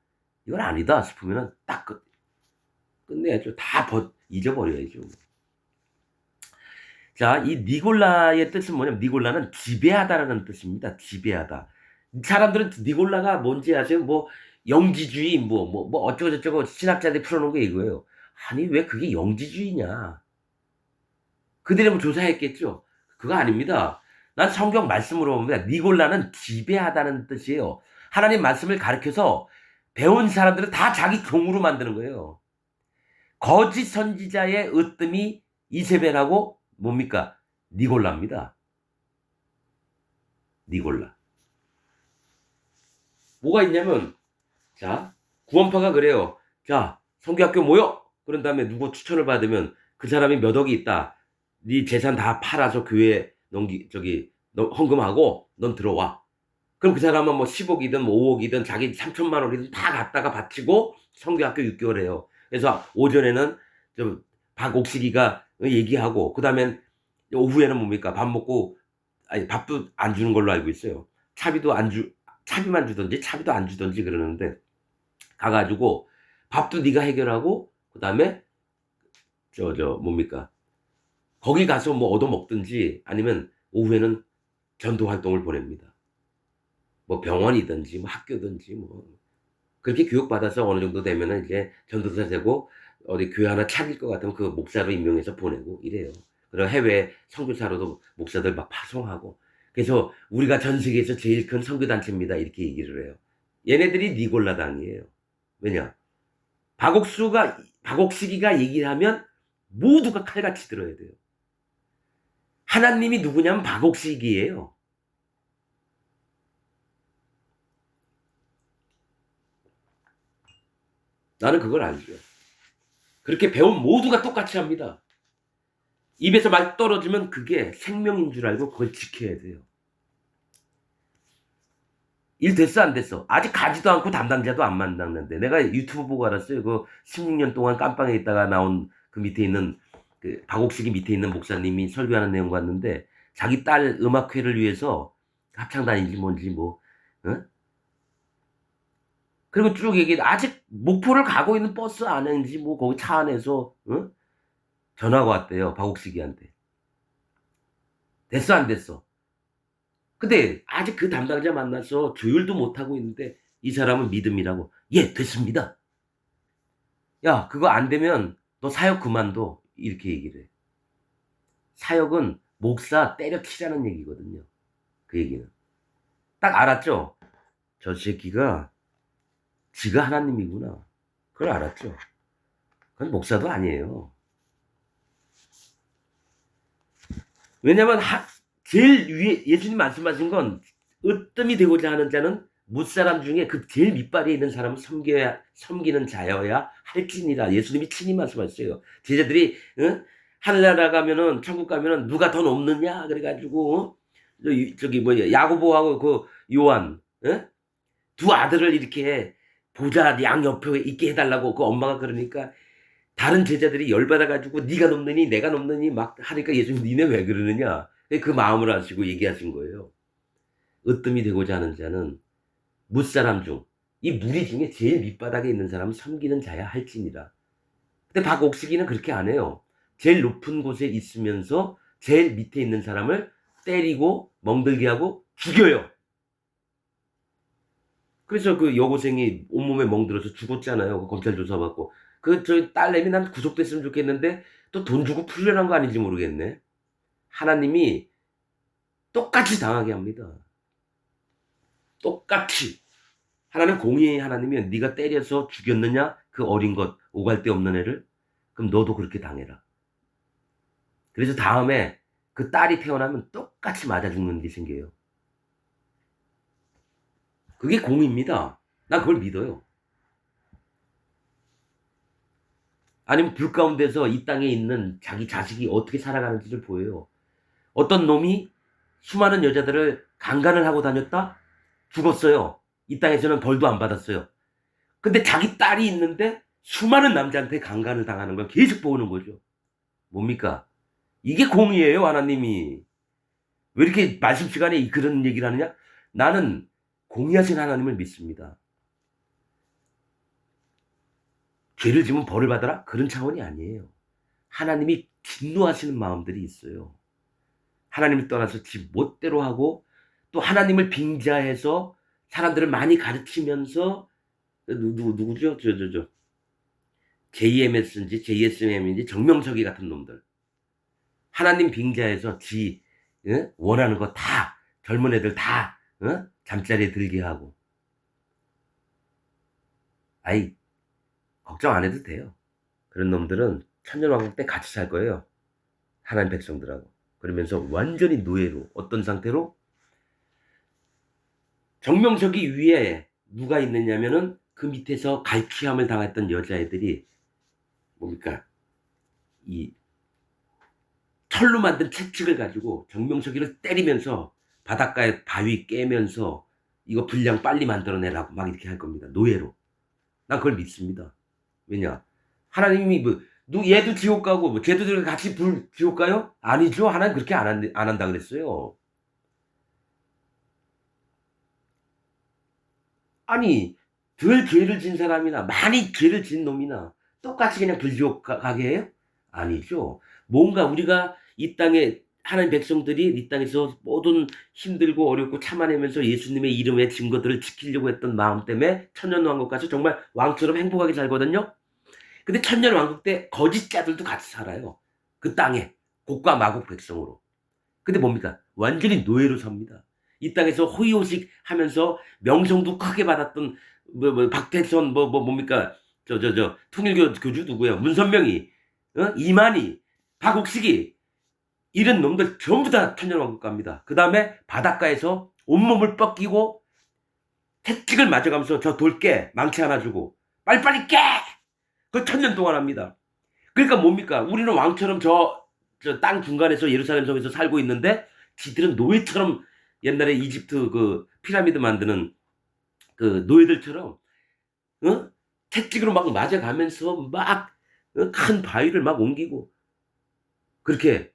이건 아니다 싶으면 딱 끝내야죠. 다 잊어버려야죠. 자, 이 니골라의 뜻은 뭐냐면 니골라는 지배하다라는 뜻입니다. 지배하다. 사람들은 니골라가 뭔지 아세요? 뭐 영지주의 뭐 어쩌고저쩌고 신학자들이 풀어놓은 게 이거예요. 아니 왜 그게 영지주의냐? 그들이 뭐 조사했겠죠. 그거 아닙니다. 난 성경 말씀으로 봅니다. 니골라는 지배하다는 뜻이에요. 하나님 말씀을 가르쳐서 배운 사람들은 다 자기 종으로 만드는 거예요. 거짓 선지자의 으뜸이 이세벨하고 뭡니까? 니골라입니다. 니골라. 뭐가 있냐면 자 구원파가 그래요. 자 성교학교 모여. 그런 다음에 누구 추천을 받으면 그 사람이 몇 억이 있다. 네 재산 다 팔아서 교회에 헌금하고 넌 들어와. 그럼 그 사람은 뭐 10억이든 뭐 5억이든 자기 3천만 원이든 다 갖다가 바치고 성교학교 6개월 해요. 그래서 오전에는 좀 박옥식이가 얘기하고 그 다음엔 오후에는 뭡니까? 밥 먹고 아니 밥도 안 주는 걸로 알고 있어요. 차비만 주던지 차비도 안 주던지 그러는데 가가지고 밥도 네가 해결하고 그 다음에 뭡니까? 거기 가서 뭐 얻어먹든지 아니면 오후에는 전도 활동을 보냅니다. 뭐 병원이든지 뭐 학교든지 뭐 그렇게 교육받아서 어느 정도 되면은 이제 전도사 되고 어디 교회 하나 차릴 것 같으면 그 목사로 임명해서 보내고 이래요. 그리고 해외 선교사로도 목사들 막 파송하고 그래서 우리가 전 세계에서 제일 큰 선교단체입니다 이렇게 얘기를 해요. 얘네들이 니골라당이에요. 왜냐? 박옥식이가 얘기를 하면 모두가 칼같이 들어야 돼요. 하나님이 누구냐면 박옥식이에요. 나는 그걸 알죠. 그렇게 배운 모두가 똑같이 합니다. 입에서 말 떨어지면 그게 생명인 줄 알고 그걸 지켜야 돼요. 일 됐어 안 됐어? 아직 가지도 않고 담당자도 안 만났는데 내가 유튜브 보고 알았어요. 그 16년 동안 깜빵에 있다가 나온 그 밑에 있는 그 박옥식이 밑에 있는 목사님이 설교하는 내용 봤는데 자기 딸 음악회를 위해서 합창단인지 뭔지 뭐 그리고 쭉 얘기해 아직 목포를 가고 있는 버스 안인지 뭐 거기 차 안에서 전화가 왔대요 박옥식이한테. 됐어 안 됐어? 근데 아직 그 담당자 만나서 조율도 못하고 있는데 이 사람은 믿음이라고 예 됐습니다. 야 그거 안 되면 너 사역 그만둬 이렇게 얘기를 해. 사역은 목사 때려치라는 얘기거든요. 그 얘기는 딱 알았죠. 저 새끼가 지가 하나님이구나. 그걸 알았죠. 그건 목사도 아니에요. 왜냐면 제일 위에 예수님 말씀하신 건 으뜸이 되고자 하는 자는 무사람 중에 그 제일 밑발에 있는 사람을 섬기는 자여야 할지니라. 예수님이 친히 말씀하셨어요. 제자들이 하늘나라 가면은 천국 가면은 누가 더 높느냐 그래가지고 저기 뭐야 야고보하고 그 요한 예? 두 아들을 이렇게 보좌 양 옆에 있게 해달라고 그 엄마가 그러니까 다른 제자들이 열받아가지고 네가 높느니 내가 높느니 막 하니까 예수님 니네 왜 그러느냐 그 마음을 아시고 얘기하신 거예요. 으뜸이 되고자 하는 자는 무사람 중 이 무리 중에 제일 밑바닥에 있는 사람은 섬기는 자야 할지니라. 근데 박옥식이는 그렇게 안 해요. 제일 높은 곳에 있으면서 제일 밑에 있는 사람을 때리고 멍들게 하고 죽여요. 그래서 그 여고생이 온몸에 멍들어서 죽었잖아요. 그 검찰 조사받고. 그 저 딸내미 난 구속됐으면 좋겠는데 또 돈 주고 풀려난 거 아닌지 모르겠네. 하나님이 똑같이 당하게 합니다. 똑같이. 하나님 공의의 하나님이 네가 때려서 죽였느냐? 그 어린 것 오갈 데 없는 애를? 그럼 너도 그렇게 당해라. 그래서 다음에 그 딸이 태어나면 똑같이 맞아 죽는 게 생겨요. 그게 공의입니다. 난 그걸 믿어요. 아니면 불 가운데서 이 땅에 있는 자기 자식이 어떻게 살아가는지를 보여요. 어떤 놈이 수많은 여자들을 강간을 하고 다녔다? 죽었어요. 이 땅에서는 벌도 안 받았어요. 근데 자기 딸이 있는데 수많은 남자한테 강간을 당하는 걸 계속 보는 거죠. 뭡니까? 이게 공의예요, 하나님이. 왜 이렇게 말씀 시간에 그런 얘기를 하느냐? 나는 공의하신 하나님을 믿습니다. 죄를 지면 벌을 받아라? 그런 차원이 아니에요. 하나님이 진노하시는 마음들이 있어요. 하나님을 떠나서 지 멋대로 하고 또 하나님을 빙자해서 사람들을 많이 가르치면서 누구죠? JMS인지 JSM인지 정명석이 같은 놈들. 하나님 빙자해서 지 원하는 거 다 젊은 애들 다 잠자리에 들게 하고. 아이 걱정 안 해도 돼요. 그런 놈들은 천년왕국 때 같이 살 거예요. 하나님 백성들하고. 그러면서 완전히 노예로 어떤 상태로? 정명석이 위에 누가 있느냐면은 그 밑에서 갈취함을 당했던 여자애들이 뭡니까? 이 철로 만든 채찍을 가지고 정명석이를 때리면서 바닷가에 바위 깨면서 이거 분량 빨리 만들어내라고 막 이렇게 할 겁니다. 노예로. 난 그걸 믿습니다. 왜냐? 하나님이 뭐 얘도 지옥 가고 뭐 쟤도 같이 지옥 가요? 아니죠. 하나님 그렇게 안 한다 그랬어요. 아니 덜 죄를 진 사람이나 많이 죄를 진 놈이나 똑같이 그냥 불지옥 가게 해요? 아니죠. 뭔가 우리가 이 땅에 하나님 백성들이 이 땅에서 모든 힘들고 어렵고 참아내면서 예수님의 이름의 증거들을 지키려고 했던 마음 때문에 천년왕국 가서 정말 왕처럼 행복하게 살거든요. 근데 천년왕국 때 거짓자들도 같이 살아요. 그 땅에 곡과 마곡 백성으로. 근데 뭡니까? 완전히 노예로 삽니다. 이 땅에서 호의호식 하면서 명성도 크게 받았던 박태선 뭡니까? 통일교 교주 누구야? 문선명이, 이만희, 박옥식이 이런 놈들 전부 다 천년왕국 갑니다. 그 다음에 바닷가에서 온몸을 뻗기고 채찍을 맞아가면서 저 돌깨 망치 하나 주고 빨리빨리 깨! 그 천년 동안 합니다. 그러니까 뭡니까? 우리는 왕처럼 저 땅 중간에서 예루살렘 성에서 살고 있는데 지들은 노예처럼 옛날에 이집트 그 피라미드 만드는 그 노예들처럼 채찍으로 막 맞아가면서 막 큰 바위를 막 옮기고 그렇게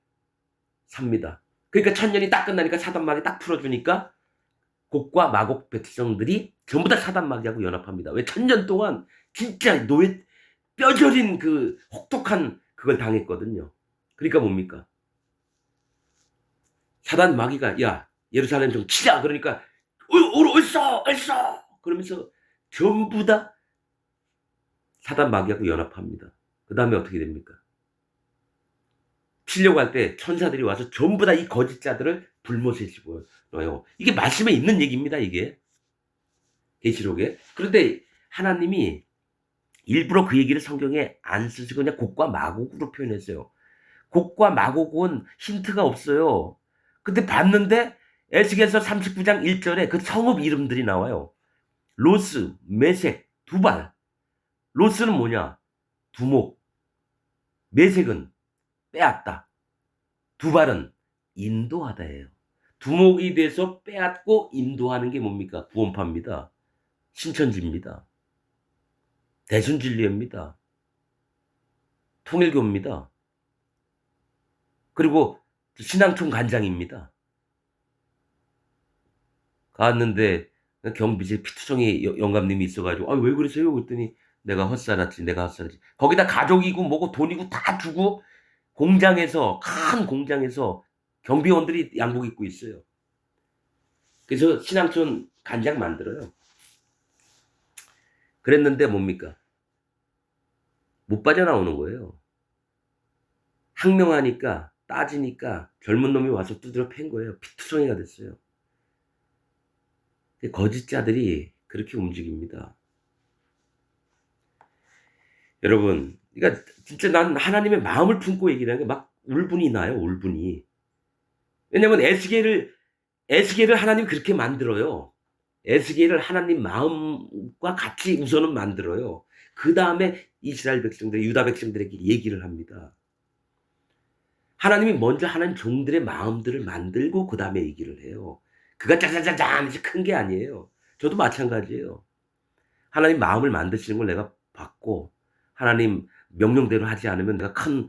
삽니다. 그러니까 천년이 딱 끝나니까 사단마귀 딱 풀어주니까 곡과 마곡 백성들이 전부 다 사단마귀하고 연합합니다. 왜 천년 동안 진짜 노예 뼈저린 그 혹독한 그걸 당했거든요. 그러니까 뭡니까? 사단마귀가 야 예루살렘 좀 치자 그러니까 얼싸 그러면서 전부 다 사단마귀하고 연합합니다. 그 다음에 어떻게 됩니까? 치려고 할 때 천사들이 와서 전부 다 이 거짓자들을 불못에 집어넣어요. 이게 말씀에 있는 얘기입니다. 이게 계시록에. 그런데 하나님이 일부러 그 얘기를 성경에 안 쓰시고 그냥 곡과 마곡으로 표현했어요. 곡과 마곡은 힌트가 없어요. 근데 봤는데 에스겔서 39장 1절에 그 성읍 이름들이 나와요. 로스, 메색, 두발. 로스는 뭐냐? 두목. 메색은 빼앗다. 두 발은 인도하다예요. 두목이 돼서 빼앗고 인도하는 게 뭡니까? 구원파입니다. 신천지입니다. 대순진리입니다. 통일교입니다. 그리고 신앙총 간장입니다. 갔는데 경비실 피투성이 영감님이 있어가지고 왜 그러세요? 그랬더니 내가 헛살았지. 거기다 가족이고 뭐고 돈이고 다 주고 공장에서 큰 공장에서 경비원들이 양복 입고 있어요. 그래서 신앙촌 간장 만들어요. 그랬는데 뭡니까? 못 빠져나오는 거예요. 항명하니까 따지니까 젊은 놈이 와서 두드려 팬 거예요. 피투성이가 됐어요. 거짓자들이 그렇게 움직입니다. 여러분, 그러니까 진짜 난 하나님의 마음을 품고 얘기를 하는 게 막 울분이 나요, 울분이. 왜냐면 에스겔을 하나님 그렇게 만들어요. 에스겔을 하나님 마음과 같이 우선은 만들어요. 그 다음에 이스라엘 백성들, 유다 백성들에게 얘기를 합니다. 하나님이 먼저 하나님 종들의 마음들을 만들고 그 다음에 얘기를 해요. 그가 짜자자잔 큰 게 아니에요. 저도 마찬가지예요. 하나님 마음을 만드시는 걸 내가 봤고 하나님 명령대로 하지 않으면 내가 큰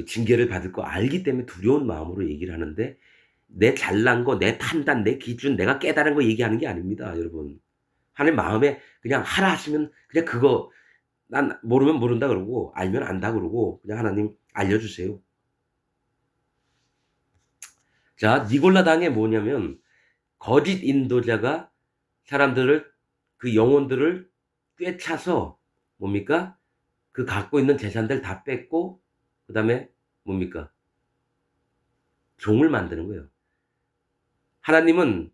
징계를 받을 거 알기 때문에 두려운 마음으로 얘기를 하는데 내 잘난 거, 내 판단, 내 기준, 내가 깨달은 거 얘기하는 게 아닙니다, 여러분. 하나님 마음에 그냥 하라 하시면 그냥 그거 난 모르면 모른다 그러고 알면 안다 그러고 그냥 하나님 알려주세요. 자, 니골라당에 뭐냐면 거짓 인도자가 사람들을 그 영혼들을 꿰차서 뭡니까? 그 갖고 있는 재산들 다 뺏고 그 다음에 뭡니까? 종을 만드는 거예요. 하나님은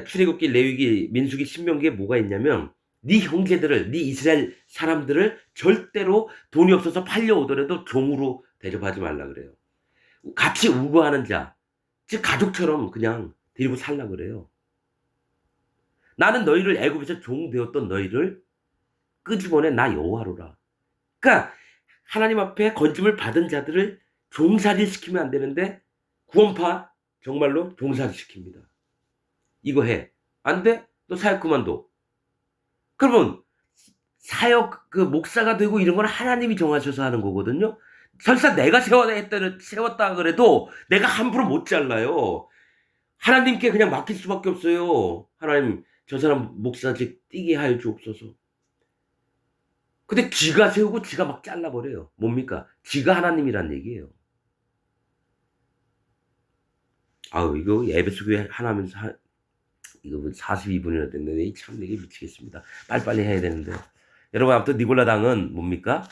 출애굽기, 레위기, 민수기, 신명기에 뭐가 있냐면 네 형제들을, 네 이스라엘 사람들을 절대로 돈이 없어서 팔려오더라도 종으로 대접하지 말라 그래요. 같이 우거하는 자, 즉 가족처럼 그냥 데리고 살라 그래요. 나는 너희를 애굽에서 종 되었던 너희를 끄집어내 나 여호와로라. 그러니까 하나님 앞에 건짐을 받은 자들을 종살이 시키면 안 되는데 구원파 정말로 종살이 시킵니다. 이거 해. 안 돼? 너 사역 그만둬. 그러면 사역 그 목사가 되고 이런 건 하나님이 정하셔서 하는 거거든요. 설사 내가 세웠다 그래도 내가 함부로 못 잘라요. 하나님께 그냥 맡길 수밖에 없어요. 하나님 저 사람 목사직 뛰게 하여 주옵소서. 근데 지가 세우고 지가 막 잘라버려요. 뭡니까? 지가 하나님이란 얘기예요. 이거 에베소 교회 하나면서 이거 42분이나 됐는데 참 이게 미치겠습니다. 빨리빨리 해야 되는데. 여러분 아무튼 니골라당은 뭡니까?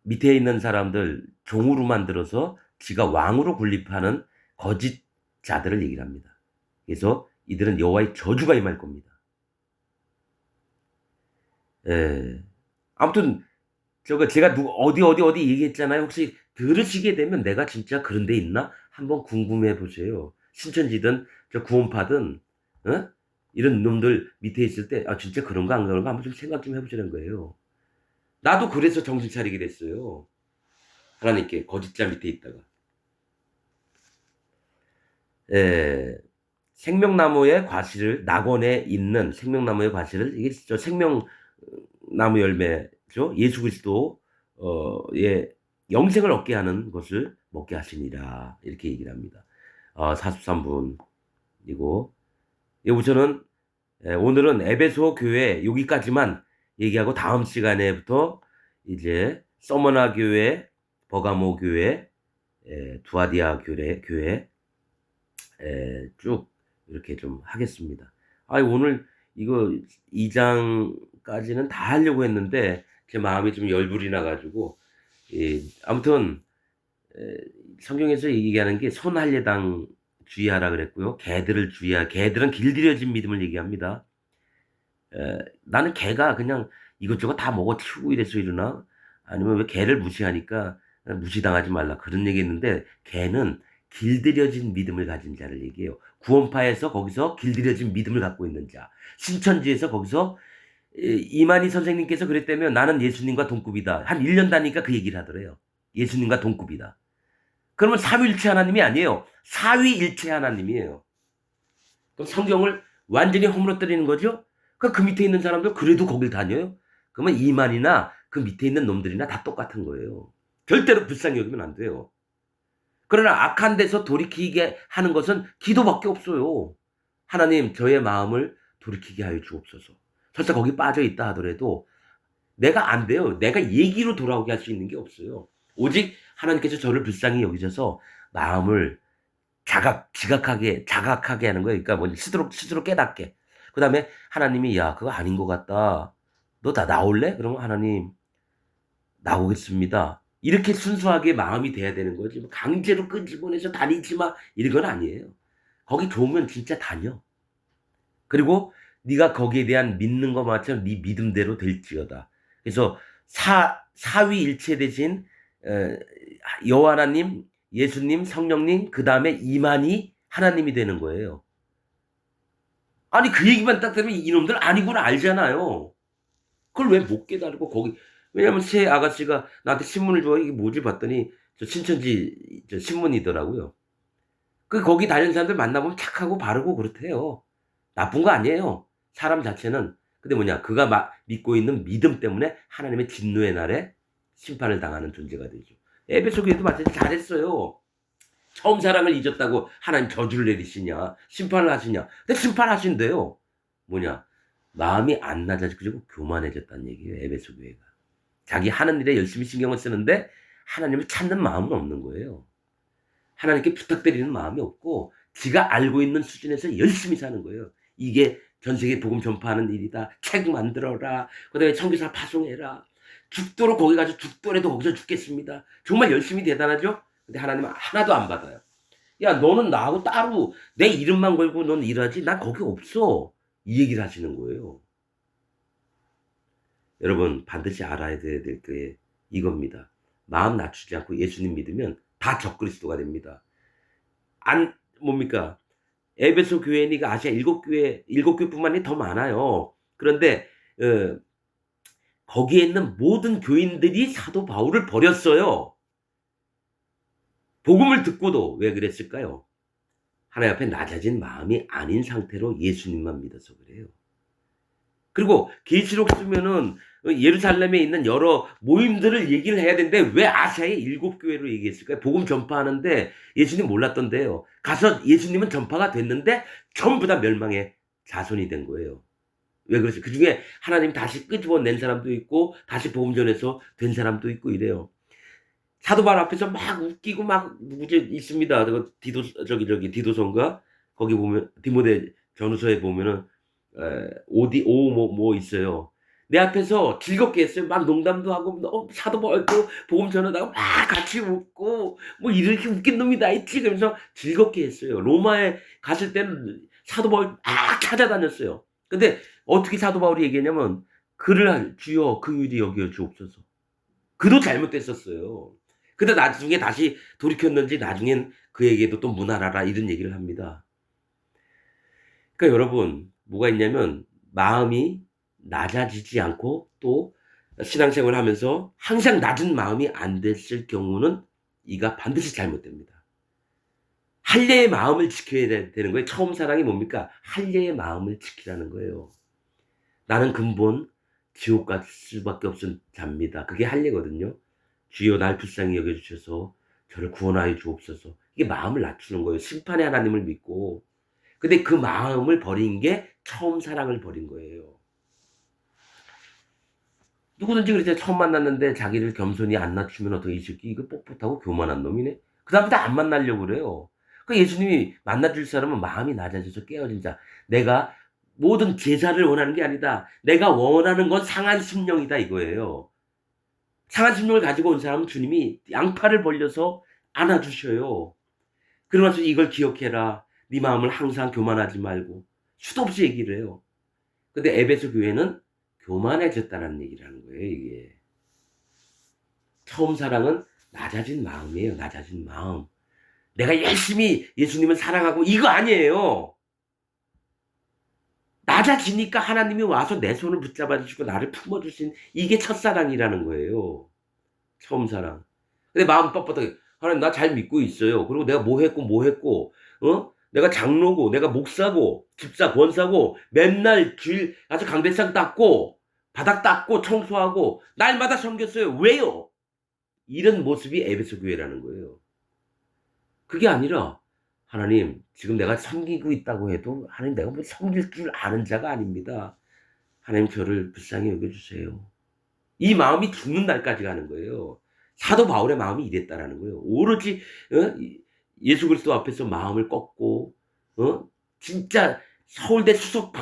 밑에 있는 사람들 종으로 만들어서 지가 왕으로 군립하는 거짓 자들을 얘기를 합니다. 그래서 이들은 여호와의 저주가 임할 겁니다. 아무튼 제가 어디 얘기했잖아요. 혹시 들으시게 되면 내가 진짜 그런 데 있나? 한번 궁금해 보세요. 신천지든 저 구원파든 이런 놈들 밑에 있을 때 진짜 그런가 안 그런가 한번 좀 생각 좀 해보시는 거예요. 나도 그래서 정신 차리게 됐어요. 하나님께 거짓자 밑에 있다가. 생명나무의 과실을 낙원에 있는 생명나무의 과실을 이게 저 생명나무 열매죠. 예수 그리스도의 영생을 얻게 하는 것을 먹게 하시니라 이렇게 얘기를 합니다. 43분이고 우선은 오늘은 에베소 교회 여기까지만 얘기하고 다음 시간에부터 이제 서머나 교회, 버가모 교회, 두아디아 교회 쭉 이렇게 좀 하겠습니다. 오늘 이거 2장까지는 다 하려고 했는데 제 마음이 좀 열불이 나가지고 아무튼 성경에서 얘기하는 게 손할례당 주의하라 그랬고요. 개들을 개들은 길들여진 믿음을 얘기합니다. 나는 개가 그냥 이것저것 다 먹어 치우고 이래서 이러나 아니면 왜 개를 무시하니까 무시당하지 말라 그런 얘기했는데 개는 길들여진 믿음을 가진 자를 얘기해요. 구원파에서 거기서 길들여진 믿음을 갖고 있는 자, 신천지에서 거기서 이만희 선생님께서 그랬다면 나는 예수님과 동급이다. 한 1년 다니까 그 얘기를 하더래요. 예수님과 동급이다. 그러면 삼위일체 하나님이 아니에요. 사위일체 하나님이에요. 그럼 성경을 완전히 허물어뜨리는 거죠. 그 밑에 있는 사람들 그래도 거길 다녀요. 그러면 이만이나 그 밑에 있는 놈들이나 다 똑같은 거예요. 절대로 불쌍히 여기면 안 돼요. 그러나 악한 데서 돌이키게 하는 것은 기도밖에 없어요. 하나님 저의 마음을 돌이키게 하여 주옵소서. 설사 거기 빠져 있다 하더라도 내가 안 돼요. 내가 얘기로 돌아오게 할 수 있는 게 없어요. 오직 하나님께서 저를 불쌍히 여기셔서 마음을 자각하게 하는 거예요. 그러니까 뭐지? 스스로 깨닫게. 그 다음에 하나님이 야, 그거 아닌 것 같다. 너 다 나올래? 그러면 하나님, 나오겠습니다. 이렇게 순수하게 마음이 돼야 되는 거지. 뭐 강제로 끄집어내서 다니지 마. 이런 건 아니에요. 거기 좋으면 진짜 다녀. 그리고 네가 거기에 대한 믿는 것만처럼 네 믿음대로 될지어다. 그래서 사위일체 대신 여호와 하나님, 예수님, 성령님, 그 다음에 이만희 하나님이 되는 거예요. 아니 그 얘기만 딱 들으면 이놈들 아니구나 알잖아요. 그걸 왜 못 깨달고 거기 왜냐면 새 아가씨가 나한테 신문을 줘 이게 뭐지 봤더니 저 신천지 저 신문이더라고요. 그 거기 다니는 사람들 만나보면 착하고 바르고 그렇대요. 나쁜 거 아니에요. 사람 자체는. 근데 뭐냐 그가 믿고 있는 믿음 때문에 하나님의 진노의 날에 심판을 당하는 존재가 되죠. 에베소 교회도 마찬가지 잘했어요. 처음 사랑을 잊었다고 하나님 저주를 내리시냐 심판을 하시냐. 근데 심판하신대요. 뭐냐 마음이 안 낮아지고 교만해졌다는 얘기예요. 에베소 교회가. 자기 하는 일에 열심히 신경을 쓰는데 하나님을 찾는 마음은 없는 거예요. 하나님께 부탁드리는 마음이 없고 지가 알고 있는 수준에서 열심히 사는 거예요. 이게 전 세계 복음 전파하는 일이다. 책 만들어라. 그 다음에 청교사 파송해라. 죽도록 거기 가서 죽더라도 거기서 죽겠습니다. 정말 열심히 대단하죠? 근데 하나님은 하나도 안 받아요. 야 너는 나하고 따로 내 이름만 걸고 넌 일하지 난 거기 없어. 이 얘기를 하시는 거예요. 여러분 반드시 알아야 될 게 이겁니다. 마음 낮추지 않고 예수님 믿으면 다 적그리스도가 됩니다. 뭡니까? 에베소 교회니까 아시아 일곱 교회뿐만 아니라 더 많아요. 그런데 거기에 있는 모든 교인들이 사도 바울을 버렸어요. 복음을 듣고도 왜 그랬을까요? 하나님 앞에 낮아진 마음이 아닌 상태로 예수님만 믿어서 그래요. 그리고 계시록 쓰면은 예루살렘에 있는 여러 모임들을 얘기를 해야 되는데 왜 아시아의 7교회로 얘기했을까요? 복음 전파하는데 예수님 몰랐던데요. 가서 예수님은 전파가 됐는데 전부 다 멸망의 자손이 된 거예요. 왜 그러세요? 그 중에 하나님 다시 끄집어낸 사람도 있고 다시 복음 전해서 된 사람도 있고 이래요. 사도 바울 앞에서 막 웃기고 막 누구지 있습니다. 디도son가 거기 보면 디모데 전후서에 보면은 뭐 있어요. 내 앞에서 즐겁게 했어요. 막 농담도 하고 사도 바울도 복음 전하다가 막 같이 웃고 뭐 이렇게 웃긴 놈이 다 있지 그러면서 즐겁게 했어요. 로마에 갔을 때는 사도 바울 막 찾아다녔어요. 근데 어떻게 사도 바울이 얘기했냐면 그를 주여 긍휼히 여겨 주옵소서. 그도 잘못됐었어요. 근데 나중에 다시 돌이켰는지 나중엔 그에게도 또 문안하라 이런 얘기를 합니다. 그러니까 여러분 뭐가 있냐면 마음이 낮아지지 않고 또 신앙생활을 하면서 항상 낮은 마음이 안 됐을 경우는 이가 반드시 잘못됩니다. 할례의 마음을 지켜야 되는 거예요. 처음 사랑이 뭡니까? 할례의 마음을 지키라는 거예요. 나는 근본 지옥 갈 수밖에 없은 자입니다. 그게 할례거든요. 주여 날 불쌍히 여겨주셔서 저를 구원하여 주옵소서. 이게 마음을 낮추는 거예요. 심판의 하나님을 믿고. 근데 그 마음을 버린 게 처음 사랑을 버린 거예요. 누구든지 그랬죠. 처음 만났는데 자기를 겸손히 안 낮추면 어떻게 이 새끼 이거 뻣뻣하고 교만한 놈이네. 그 다음부터 안 만나려고 그래요. 그러니까 예수님이 만나줄 사람은 마음이 낮아져서 깨어진 자. 내가 모든 제사를 원하는 게 아니다. 내가 원하는 건 상한 심령이다 이거예요. 상한 심령을 가지고 온 사람은 주님이 양팔을 벌려서 안아주셔요. 그러면서 이걸 기억해라. 네 마음을 항상 교만하지 말고 수도 없이 얘기를 해요. 근데 에베소 교회는 교만해졌다는 얘기를 하는 거예요. 이게 처음 사랑은 낮아진 마음이에요. 낮아진 마음. 내가 열심히 예수님을 사랑하고 이거 아니에요. 맞아지니까 하나님이 와서 내 손을 붙잡아 주시고 나를 품어 주신 이게 첫사랑이라는 거예요. 처음 사랑. 근데 마음 뻣뻣하게 하나님 나 잘 믿고 있어요. 그리고 내가 뭐 했고 내가 장로고 내가 목사고 집사 권사고 맨날 주일 가서 강대상 닦고 바닥 닦고 청소하고 날마다 섬겼어요. 왜요? 이런 모습이 에베소 교회라는 거예요. 그게 아니라 하나님 지금 내가 섬기고 있다고 해도 하나님 내가 뭐 섬길 줄 아는 자가 아닙니다. 하나님 저를 불쌍히 여겨주세요. 이 마음이 죽는 날까지 가는 거예요. 사도 바울의 마음이 이랬다라는 거예요. 오로지 예수 그리스도 앞에서 마음을 꺾고 진짜 서울대 수석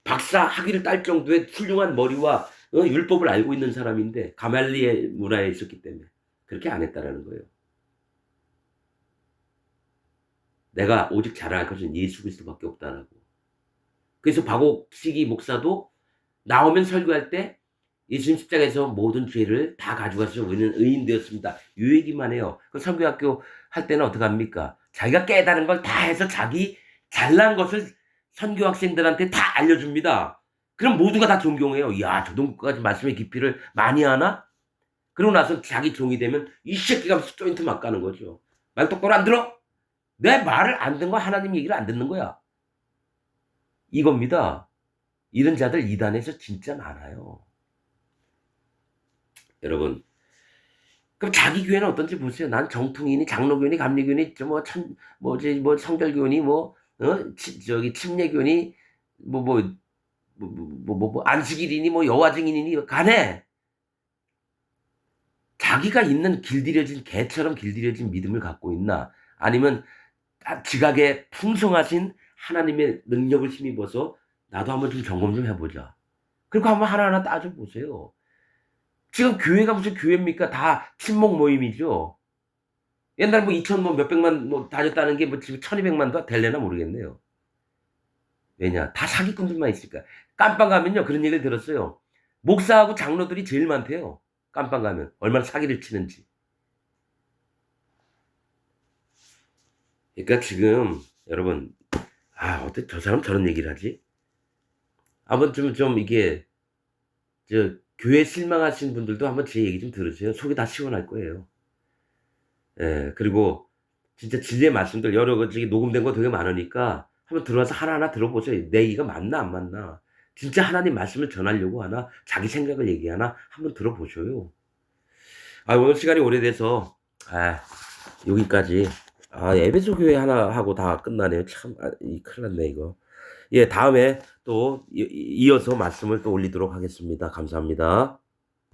박사 학위를 딸 정도의 훌륭한 머리와 율법을 알고 있는 사람인데 가말리엘 문화에 있었기 때문에 그렇게 안 했다라는 거예요. 내가 오직 자랑할 것은 예수 그리스도밖에 없다라고. 그래서 박옥식이 목사도 나오면 설교할 때 예수님 십자가에서 모든 죄를 다 가져가서 우리는 의인 되었습니다. 이 얘기만 해요. 그 선교학교 할 때는 어떻게 합니까? 자기가 깨달은 걸 다 해서 자기 잘난 것을 선교 학생들한테 다 알려줍니다. 그럼 모두가 다 존경해요. 이야, 저 정도까지 말씀의 깊이를 많이 하나? 그러고 나서 자기 종이 되면 이 새끼가 하면서 조인트 막 가는 거죠. 말 똑바로 안 들어? 내 말을 안 듣는 거야. 하나님 얘기를 안 듣는 거야. 이겁니다. 이런 자들 이단에서 진짜 많아요. 여러분, 그럼 자기 교회는 어떤지 보세요. 난 정통이니 장로교니 감리교니 성결교니 침례교니 안식일이니 여와 증인이니 간에 자기가 있는 길들여진 개처럼 길들여진 믿음을 갖고 있나? 아니면 지각에 풍성하신 하나님의 능력을 힘입어서 나도 한번 좀 점검 좀 해보자. 그리고 한번 하나하나 따져보세요. 지금 교회가 무슨 교회입니까? 다 친목 모임이죠. 옛날 2천 몇백만 다녔다는 게 지금 1200만도 될려나 모르겠네요. 왜냐? 다 사기꾼들만 있으니까. 깜빵 가면요. 그런 얘기를 들었어요. 목사하고 장로들이 제일 많대요. 깜빵 가면. 얼마나 사기를 치는지. 그러니까 지금 여러분 어떻게 저 사람 저런 얘기를 하지? 한번 좀 이게 교회 실망하신 분들도 한번 제 얘기 좀 들으세요. 속이 다 시원할 거예요. 예, 그리고 진짜 진리의 말씀들 여러 가지 녹음된 거 되게 많으니까 한번 들어와서 하나하나 들어보세요. 내 얘기가 맞나 안 맞나. 진짜 하나님 말씀을 전하려고 하나 자기 생각을 얘기하나 한번 들어보셔요. 오늘 시간이 오래돼서 여기까지. 에베소 교회 하나 하고 다 끝나네요. 참 큰일 났네 이거. 예, 다음에 또 이어서 말씀을 또 올리도록 하겠습니다. 감사합니다.